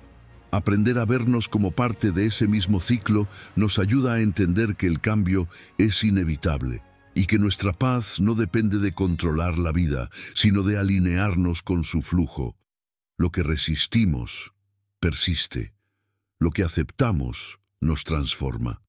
Aprender a vernos como parte de ese mismo ciclo nos ayuda a entender que el cambio es inevitable y que nuestra paz no depende de controlar la vida, sino de alinearnos con su flujo. Lo que resistimos persiste. Lo que aceptamos nos transforma.